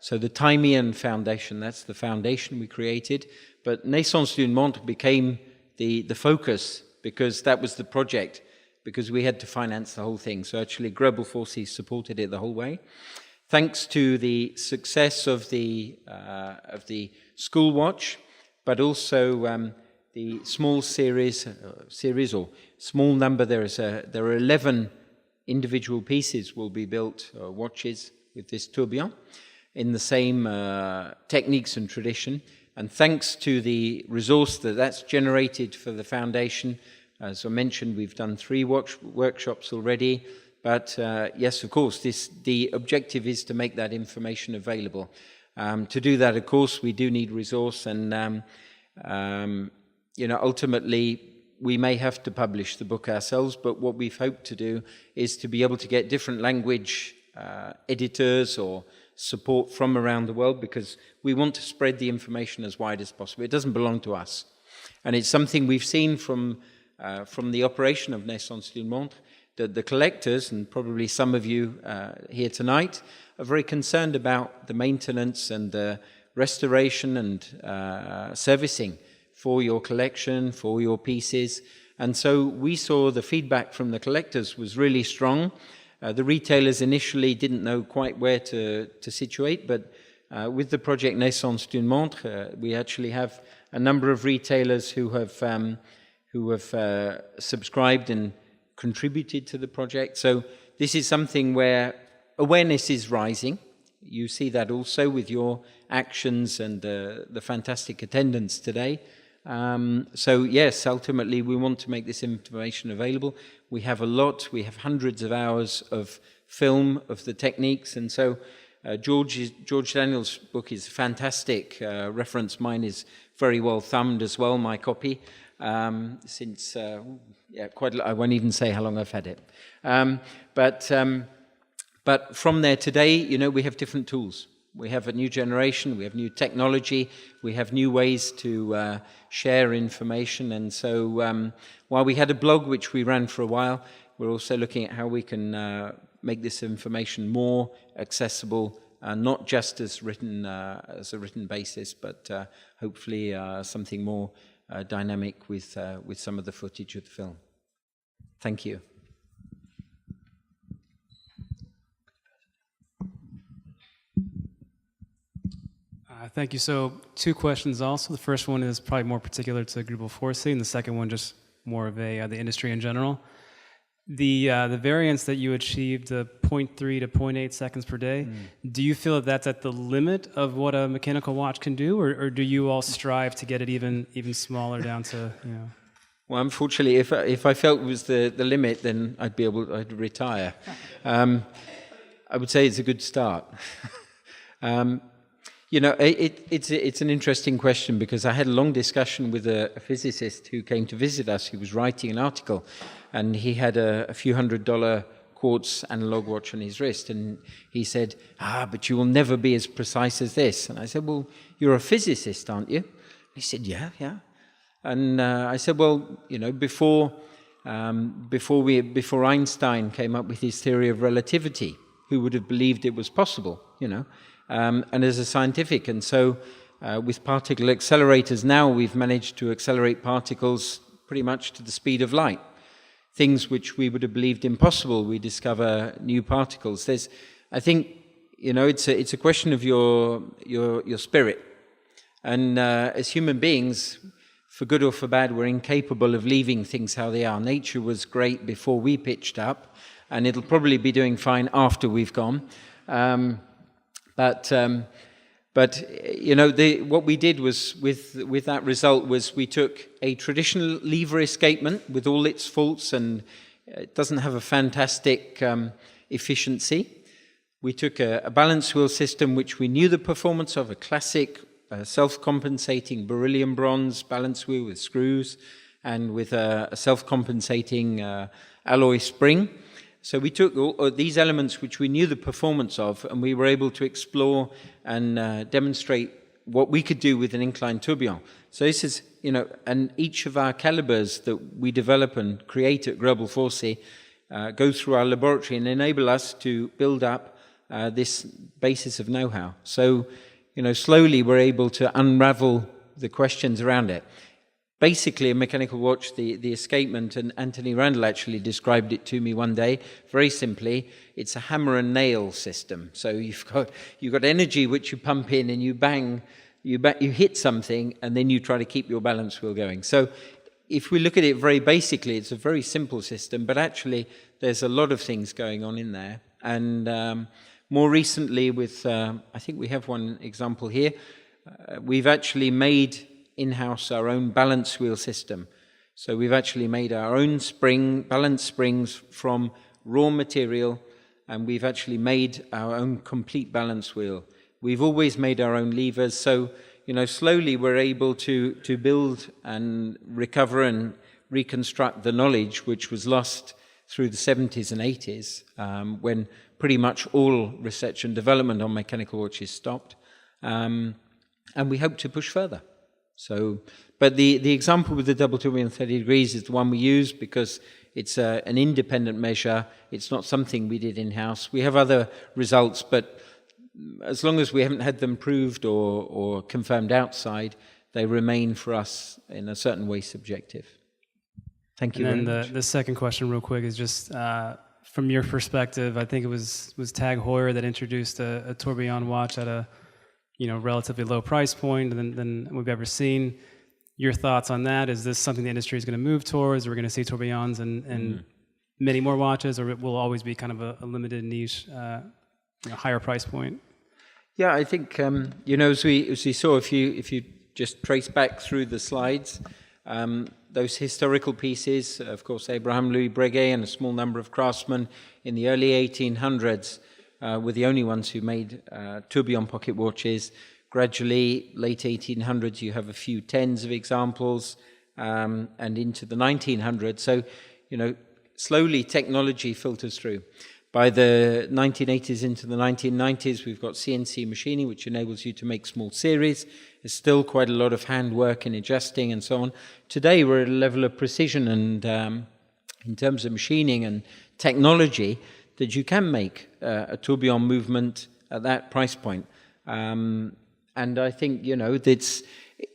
So the Tourbillon Foundation, that's the foundation we created, but Naissance d'une Montre became the focus, because that was the project, because we had to finance the whole thing. So actually Greubel Forsey supported it the whole way. Thanks to the success of the school watch, but also the small series or small number, there are 11 individual pieces will be built, watches with this tourbillon, in the same techniques and tradition. And thanks to the resource that's generated for the foundation, as I mentioned, we've done 3 workshops already. But yes, of course, the objective is to make that information available. To do that, of course, we do need resource, and ultimately we may have to publish the book ourselves, but what we've hoped to do is to be able to get different language editors or support from around the world, because we want to spread the information as wide as possible. It doesn't belong to us. And it's something we've seen from the operation of Naissance d'une Montre, that the collectors, and probably some of you here tonight, are very concerned about the maintenance and the restoration and servicing for your collection, for your pieces. And so we saw the feedback from the collectors was really strong. The retailers initially didn't know quite where to situate, but with the project Naissance d'une Montre, we actually have a number of retailers who have subscribed and contributed to the project. So this is something where awareness is rising. You see that also with your actions and the fantastic attendance today. So yes, ultimately we want to make this information available. We have a lot, we have hundreds of hours of film of the techniques, and so George Daniels' book is fantastic reference. Mine is very well thumbed as well, my copy, since, I won't even say how long I've had it. But from there today, we have different tools. We have a new generation, we have new technology, we have new ways to share information. And so while we had a blog which we ran for a while, we're also looking at how we can make this information more accessible, not just as a written basis, but hopefully something more dynamic with some of the footage of the film. Thank you. Thank you. So 2 questions also. The first one is probably more particular to Greubel Forsey, and the second one just more of the industry in general. The variance that you achieved, 0.3 to 0.8 seconds per day, do you feel that that's at the limit of what a mechanical watch can do, or do you all strive to get it even smaller down to, Well, unfortunately, if I felt it was the limit, then I'd retire. I would say it's a good start. It's an interesting question, because I had a long discussion with a physicist who came to visit us. He was writing an article, and he had a few $100 quartz analog watch on his wrist, and he said, but you will never be as precise as this. And I said, well, you're a physicist, aren't you? He said, yeah. And I said, well, before Einstein came up with his theory of relativity, who would have believed it was possible, and as a scientific. And so with particle accelerators now, we've managed to accelerate particles pretty much to the speed of light. Things which we would have believed impossible, we discover new particles. I think, it's a question of your spirit. And as human beings, for good or for bad, we're incapable of leaving things how they are. Nature was great before we pitched up, and it'll probably be doing fine after we've gone. But what we did was with that result was we took a traditional lever escapement with all its faults, and it doesn't have a fantastic efficiency. We took a balance wheel system which we knew the performance of, a classic self-compensating beryllium bronze balance wheel with screws and with a self-compensating alloy spring. So we took all these elements which we knew the performance of, and we were able to explore and demonstrate what we could do with an inclined tourbillon. So this is, and each of our calibers that we develop and create at Greubel Forsey go through our laboratory and enable us to build up this basis of know-how. So, slowly we're able to unravel the questions around it. Basically, a mechanical watch, the escapement, and Anthony Randall actually described it to me one day, very simply, it's a hammer and nail system. So you've got energy which you pump in and you bang, you hit something, and then you try to keep your balance wheel going. So if we look at it very basically, it's a very simple system, but actually there's a lot of things going on in there. And more recently with, I think we have one example here, we've actually made in-house our own balance wheel system. So we've actually made our own balance springs from raw material, and we've actually made our own complete balance wheel We've always made our own levers, so slowly we're able to build and recover and reconstruct the knowledge which was lost through the 70s and 80s, when pretty much all research and development on mechanical watches stopped, and we hope to push further. So, but the example with the double tourbillon 30 degrees is the one we use because it's an independent measure. It's not something we did in-house. We have other results, but as long as we haven't had them proved or confirmed outside, they remain for us in a certain way subjective. Thank you very much. The second question real quick is just from your perspective, I think it was Tag Heuer that introduced a tourbillon watch at a relatively low price point than we've ever seen. Your thoughts on that? Is this something the industry is going to move towards? Are we going to see tourbillons and many more watches, or it will always be kind of a limited niche, higher price point? Yeah, I think as we saw, if you just trace back through the slides, those historical pieces, of course, Abraham Louis Breguet and a small number of craftsmen in the early 1800s were the only ones who made tourbillon pocket watches. Gradually, late 1800s, you have a few tens of examples, and into the 1900s. So, slowly technology filters through. By the 1980s into the 1990s, we've got CNC machining, which enables you to make small series. There's still quite a lot of handwork and adjusting and so on. Today, we're at a level of precision and in terms of machining and technology that you can make a tourbillon movement at that price point. And I think, it's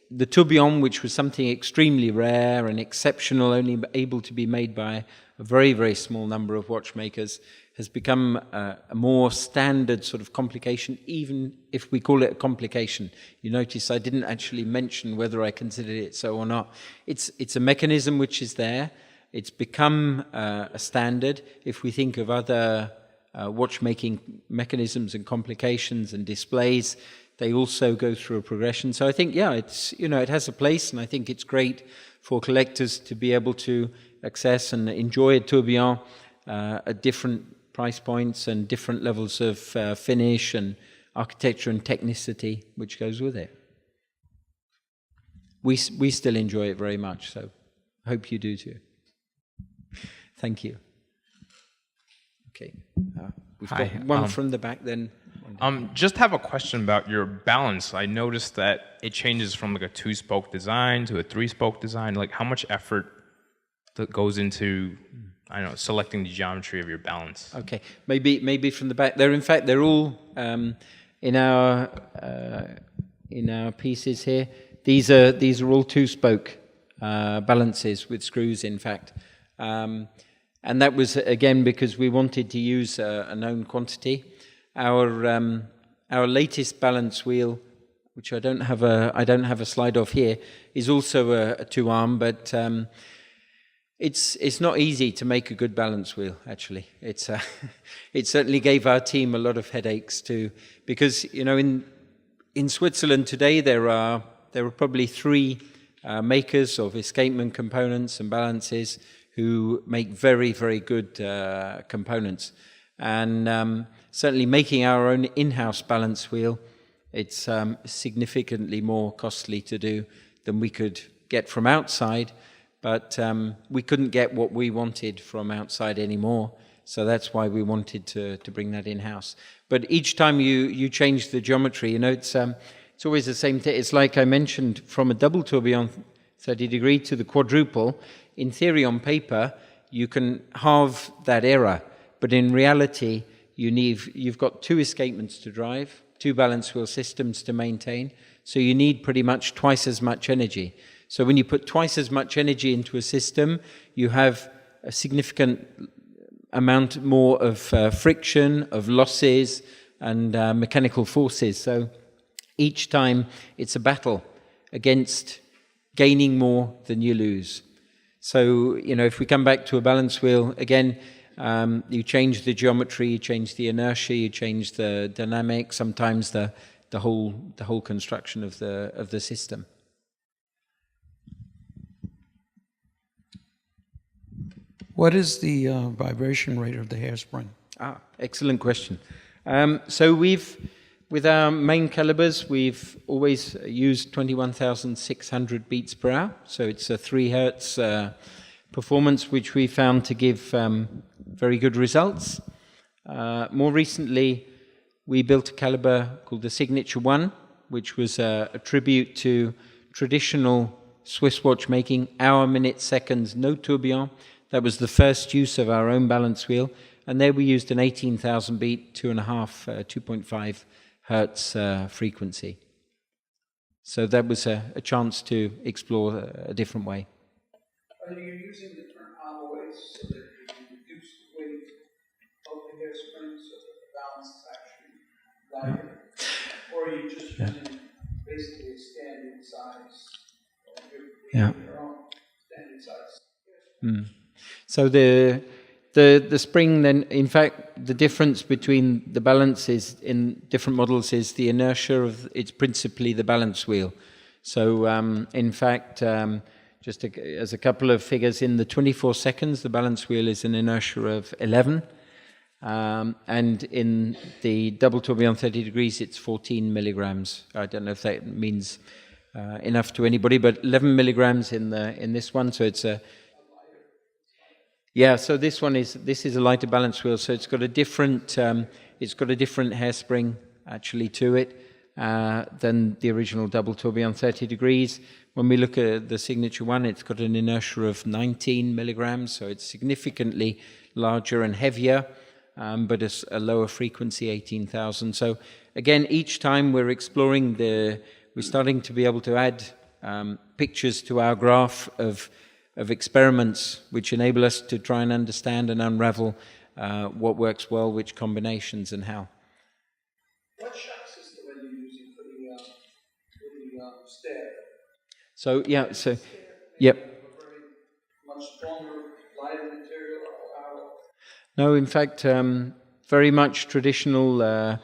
the tourbillon, which was something extremely rare and exceptional, only able to be made by a very, very small number of watchmakers, has become a more standard sort of complication, even if we call it a complication. You notice I didn't actually mention whether I considered it so or not. It's a mechanism which is there. It's become a standard. If we think of other watchmaking mechanisms and complications and displays, they also go through a progression. So I think, it's it has a place, and I think it's great for collectors to be able to access and enjoy a tourbillon at different price points and different levels of finish and architecture and technicity which goes with it. We still enjoy it very much, so I hope you do too. Thank you. Okay, we've got one from the back then. Just have a question about your balance. I noticed that it changes from like a 2-spoke design to a 3-spoke design. Like, how much effort that goes into, selecting the geometry of your balance? Okay, maybe from the back. They're all in our pieces here. These are all 2-spoke balances with screws, in fact. And that was, again, because we wanted to use a known quantity. Our latest balance wheel, which I don't have a slide of here, is also a 2-arm, but it's not easy to make a good balance wheel. Actually, it certainly gave our team a lot of headaches too, because in Switzerland today there are probably 3 makers of escapement components and balances who make very, very good components. And certainly making our own in-house balance wheel, it's significantly more costly to do than we could get from outside, but we couldn't get what we wanted from outside anymore, so that's why we wanted to bring that in-house. But each time you change the geometry, it's always the same thing. It's like I mentioned, from a double tourbillon 30 degree to the quadruple. In theory, on paper, you can halve that error, but in reality, you've got 2 escapements to drive, 2 balance wheel systems to maintain, so you need pretty much twice as much energy. So when you put twice as much energy into a system, you have a significant amount more of friction, of losses, and mechanical forces. So each time it's a battle against gaining more than you lose. So, if we come back to a balance wheel, again, you change the geometry, you change the inertia, you change the dynamic, sometimes the whole construction of the system. What is the vibration rate of the hairspring? Excellent question. So we've with our main calibers, we've always used 21,600 beats per hour. So it's a 3 hertz performance, which we found to give very good results. More recently, we built a caliber called the Signature 1, which was a tribute to traditional Swiss watchmaking, hour, minute, seconds, no tourbillon. That was the first use of our own balance wheel. And there we used an 18,000 beat, 2.5 hertz frequency. So that was a chance to explore a different way. Are you using different alloys so that you can reduce the weight of the hairspring so that the balance is actually lighter? Or are you just using basically a standard size? Your own standard size? So the spring then, in fact, the difference between the balances in different models is the inertia of, it's principally the balance wheel. So in fact, just as a couple of figures, in the 24 seconds, the balance wheel is an inertia of 11. And in the double tourbillon 30 degrees, it's 14 milligrams. I don't know if that means enough to anybody, but 11 milligrams in this one. So it's a so this is a lighter balance wheel. So it's got a different hairspring actually to it than the original double tourbillon 30 degrees. When we look at the Signature 1, it's got an inertia of 19 milligrams, so it's significantly larger and heavier, but a lower frequency, 18,000. So again, each time we're exploring we're starting to be able to add pictures to our graph of experiments which enable us to try and understand and unravel what works well, which combinations and how. What shock system are you using for the stair? So yep. Much stronger, lighter material? No, in fact, very much traditional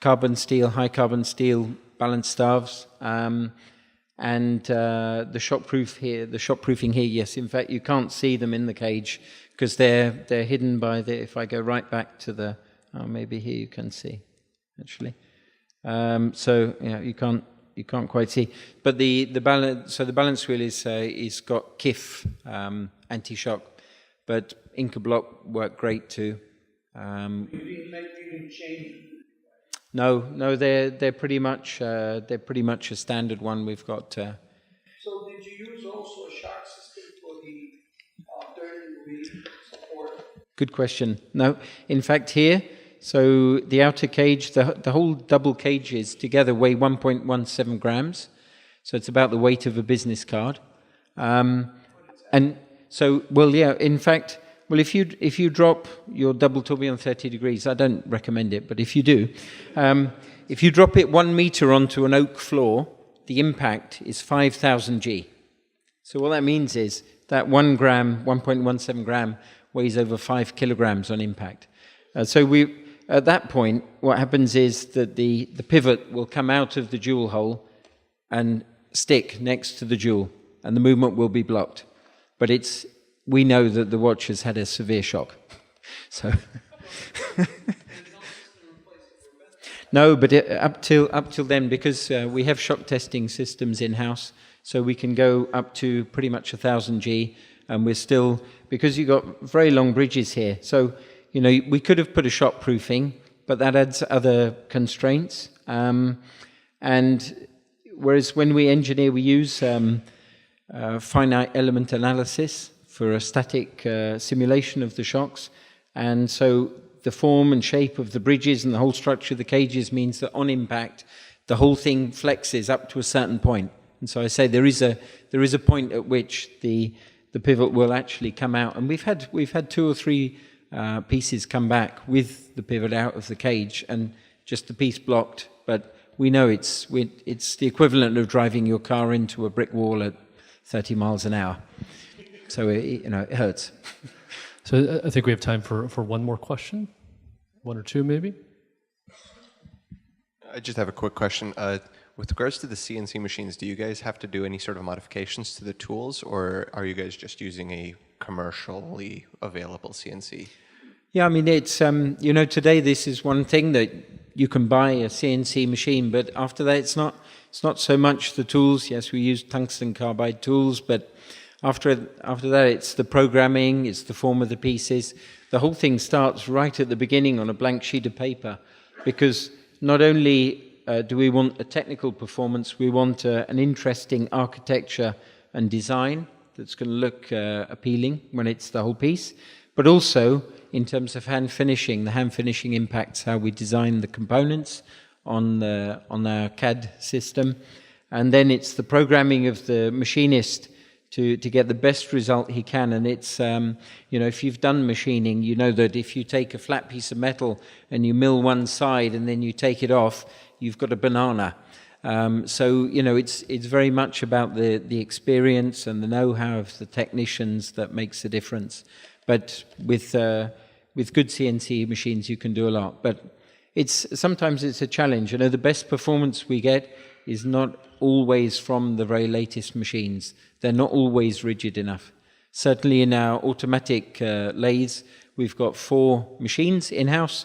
carbon steel, high carbon steel balance staves. And the shockproofing here, yes. In fact, you can't see them in the cage because they're hidden by if I go right back to maybe here you can see, actually. So you can't quite see. But the balance wheel is got KIF anti-shock, but Inca block work great too. You didn't change. No, they're pretty much a standard one we've got. So did you use also a shock system for the 30-degree support? Good question. No, in fact here, so the outer cage, the whole double cages together weigh 1.17 grams. So it's about the weight of a business card. And so, in fact, if you drop your double tourbillon 30 degrees, I don't recommend it, but if you do, if you drop it 1 meter onto an oak floor, the impact is 5,000 G. So what that means is that 1 gram, 1.17 gram, weighs over 5 kilograms on impact. So at that point, what happens is that the pivot will come out of the jewel hole and stick next to the jewel, and the movement will be blocked. But we know that the watch has had a severe shock. So no, but up till then, because we have shock testing systems in-house, so we can go up to pretty much 1,000 G, and we're still, because you've got very long bridges here, so we could have put a shock proofing, but that adds other constraints. And whereas when we engineer, we use finite element analysis for a static simulation of the shocks. And so the form and shape of the bridges and the whole structure of the cages means that on impact, the whole thing flexes up to a certain point. And so I say there is a point at which the pivot will actually come out. And we've had 2 or 3 pieces come back with the pivot out of the cage and just the piece blocked. But we know it's the equivalent of driving your car into a brick wall at 30 miles an hour. So it hurts. So I think we have time for one more question, 1 or 2 maybe. I just have a quick question. With regards to the CNC machines, do you guys have to do any sort of modifications to the tools, or are you guys just using a commercially available CNC? Yeah, I mean, it's, today this is one thing that you can buy a CNC machine, but after that it's not so much the tools. Yes, we use tungsten carbide tools, but after that it's the programming, it's the form of the pieces. The whole thing starts right at the beginning on a blank sheet of paper, because not only do we want a technical performance, we want an interesting architecture and design that's going to look appealing when it's the whole piece, but also in terms of hand finishing. The hand finishing impacts how we design the components on our CAD system, and then it's the programming of the machinist to get the best result he can. And it's if you've done machining, you know that if you take a flat piece of metal and you mill one side and then you take it off, you've got a banana. So it's very much about the experience and the know-how of the technicians that makes the difference. But with good CNC machines, you can do a lot. But sometimes it's a challenge. The best performance we get is not always from the very latest machines. They're not always rigid enough. Certainly in our automatic lathes, we've got 4 machines in-house.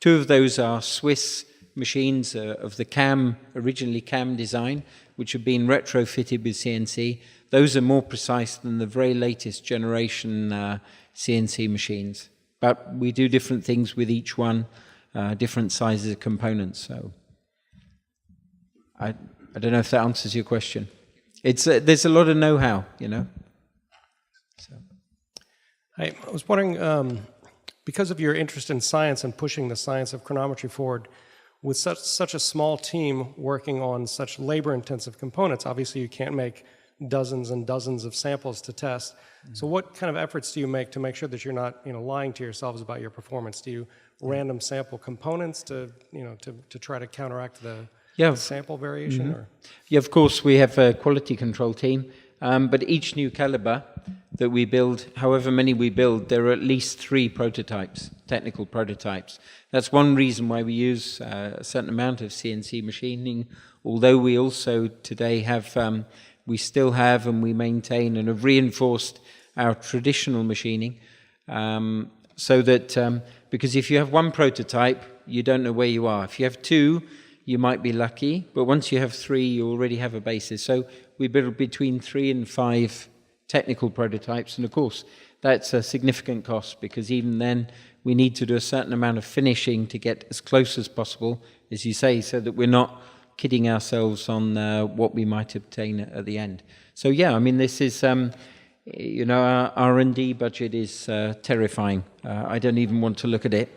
2 of those are Swiss machines of the originally CAM design, which have been retrofitted with CNC. Those are more precise than the very latest generation CNC machines. But we do different things with each one, different sizes of components. So I don't know if that answers your question. There's a lot of know-how, So. I was wondering, because of your interest in science and pushing the science of chronometry forward, with such a small team working on such labor-intensive components, obviously you can't make dozens and dozens of samples to test. So what kind of efforts do you make to make sure that you're not lying to yourselves about your performance? Do you random sample components to try to counteract the sample variation? Or? Yeah, of course, we have a quality control team, but each new caliber that we build, however many we build, there are at least 3 prototypes, technical prototypes. That's one reason why we use a certain amount of CNC machining, although we also today have, we still have and we maintain and have reinforced our traditional machining, so that, because if you have 1 prototype, you don't know where you are. If you have 2, you might be lucky, but once you have 3, you already have a basis. So we build between 3 and 5 technical prototypes, and of course that's a significant cost, because even then we need to do a certain amount of finishing to get as close as possible, as you say, so that we're not kidding ourselves on what we might obtain at the end. So yeah, this is our R&D budget is terrifying. I don't even want to look at it,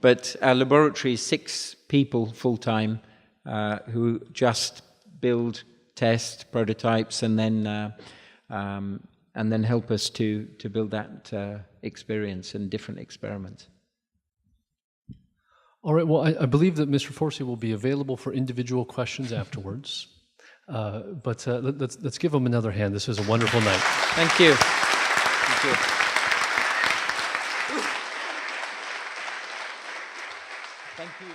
but our laboratory is 6 people full-time who just build, test prototypes, and then help us to build that experience and different experiments. All right, well, I believe that Mr. Forsey will be available for individual questions afterwards. But let's give him another hand. This was a wonderful night. Thank you. Thank you. Thank you.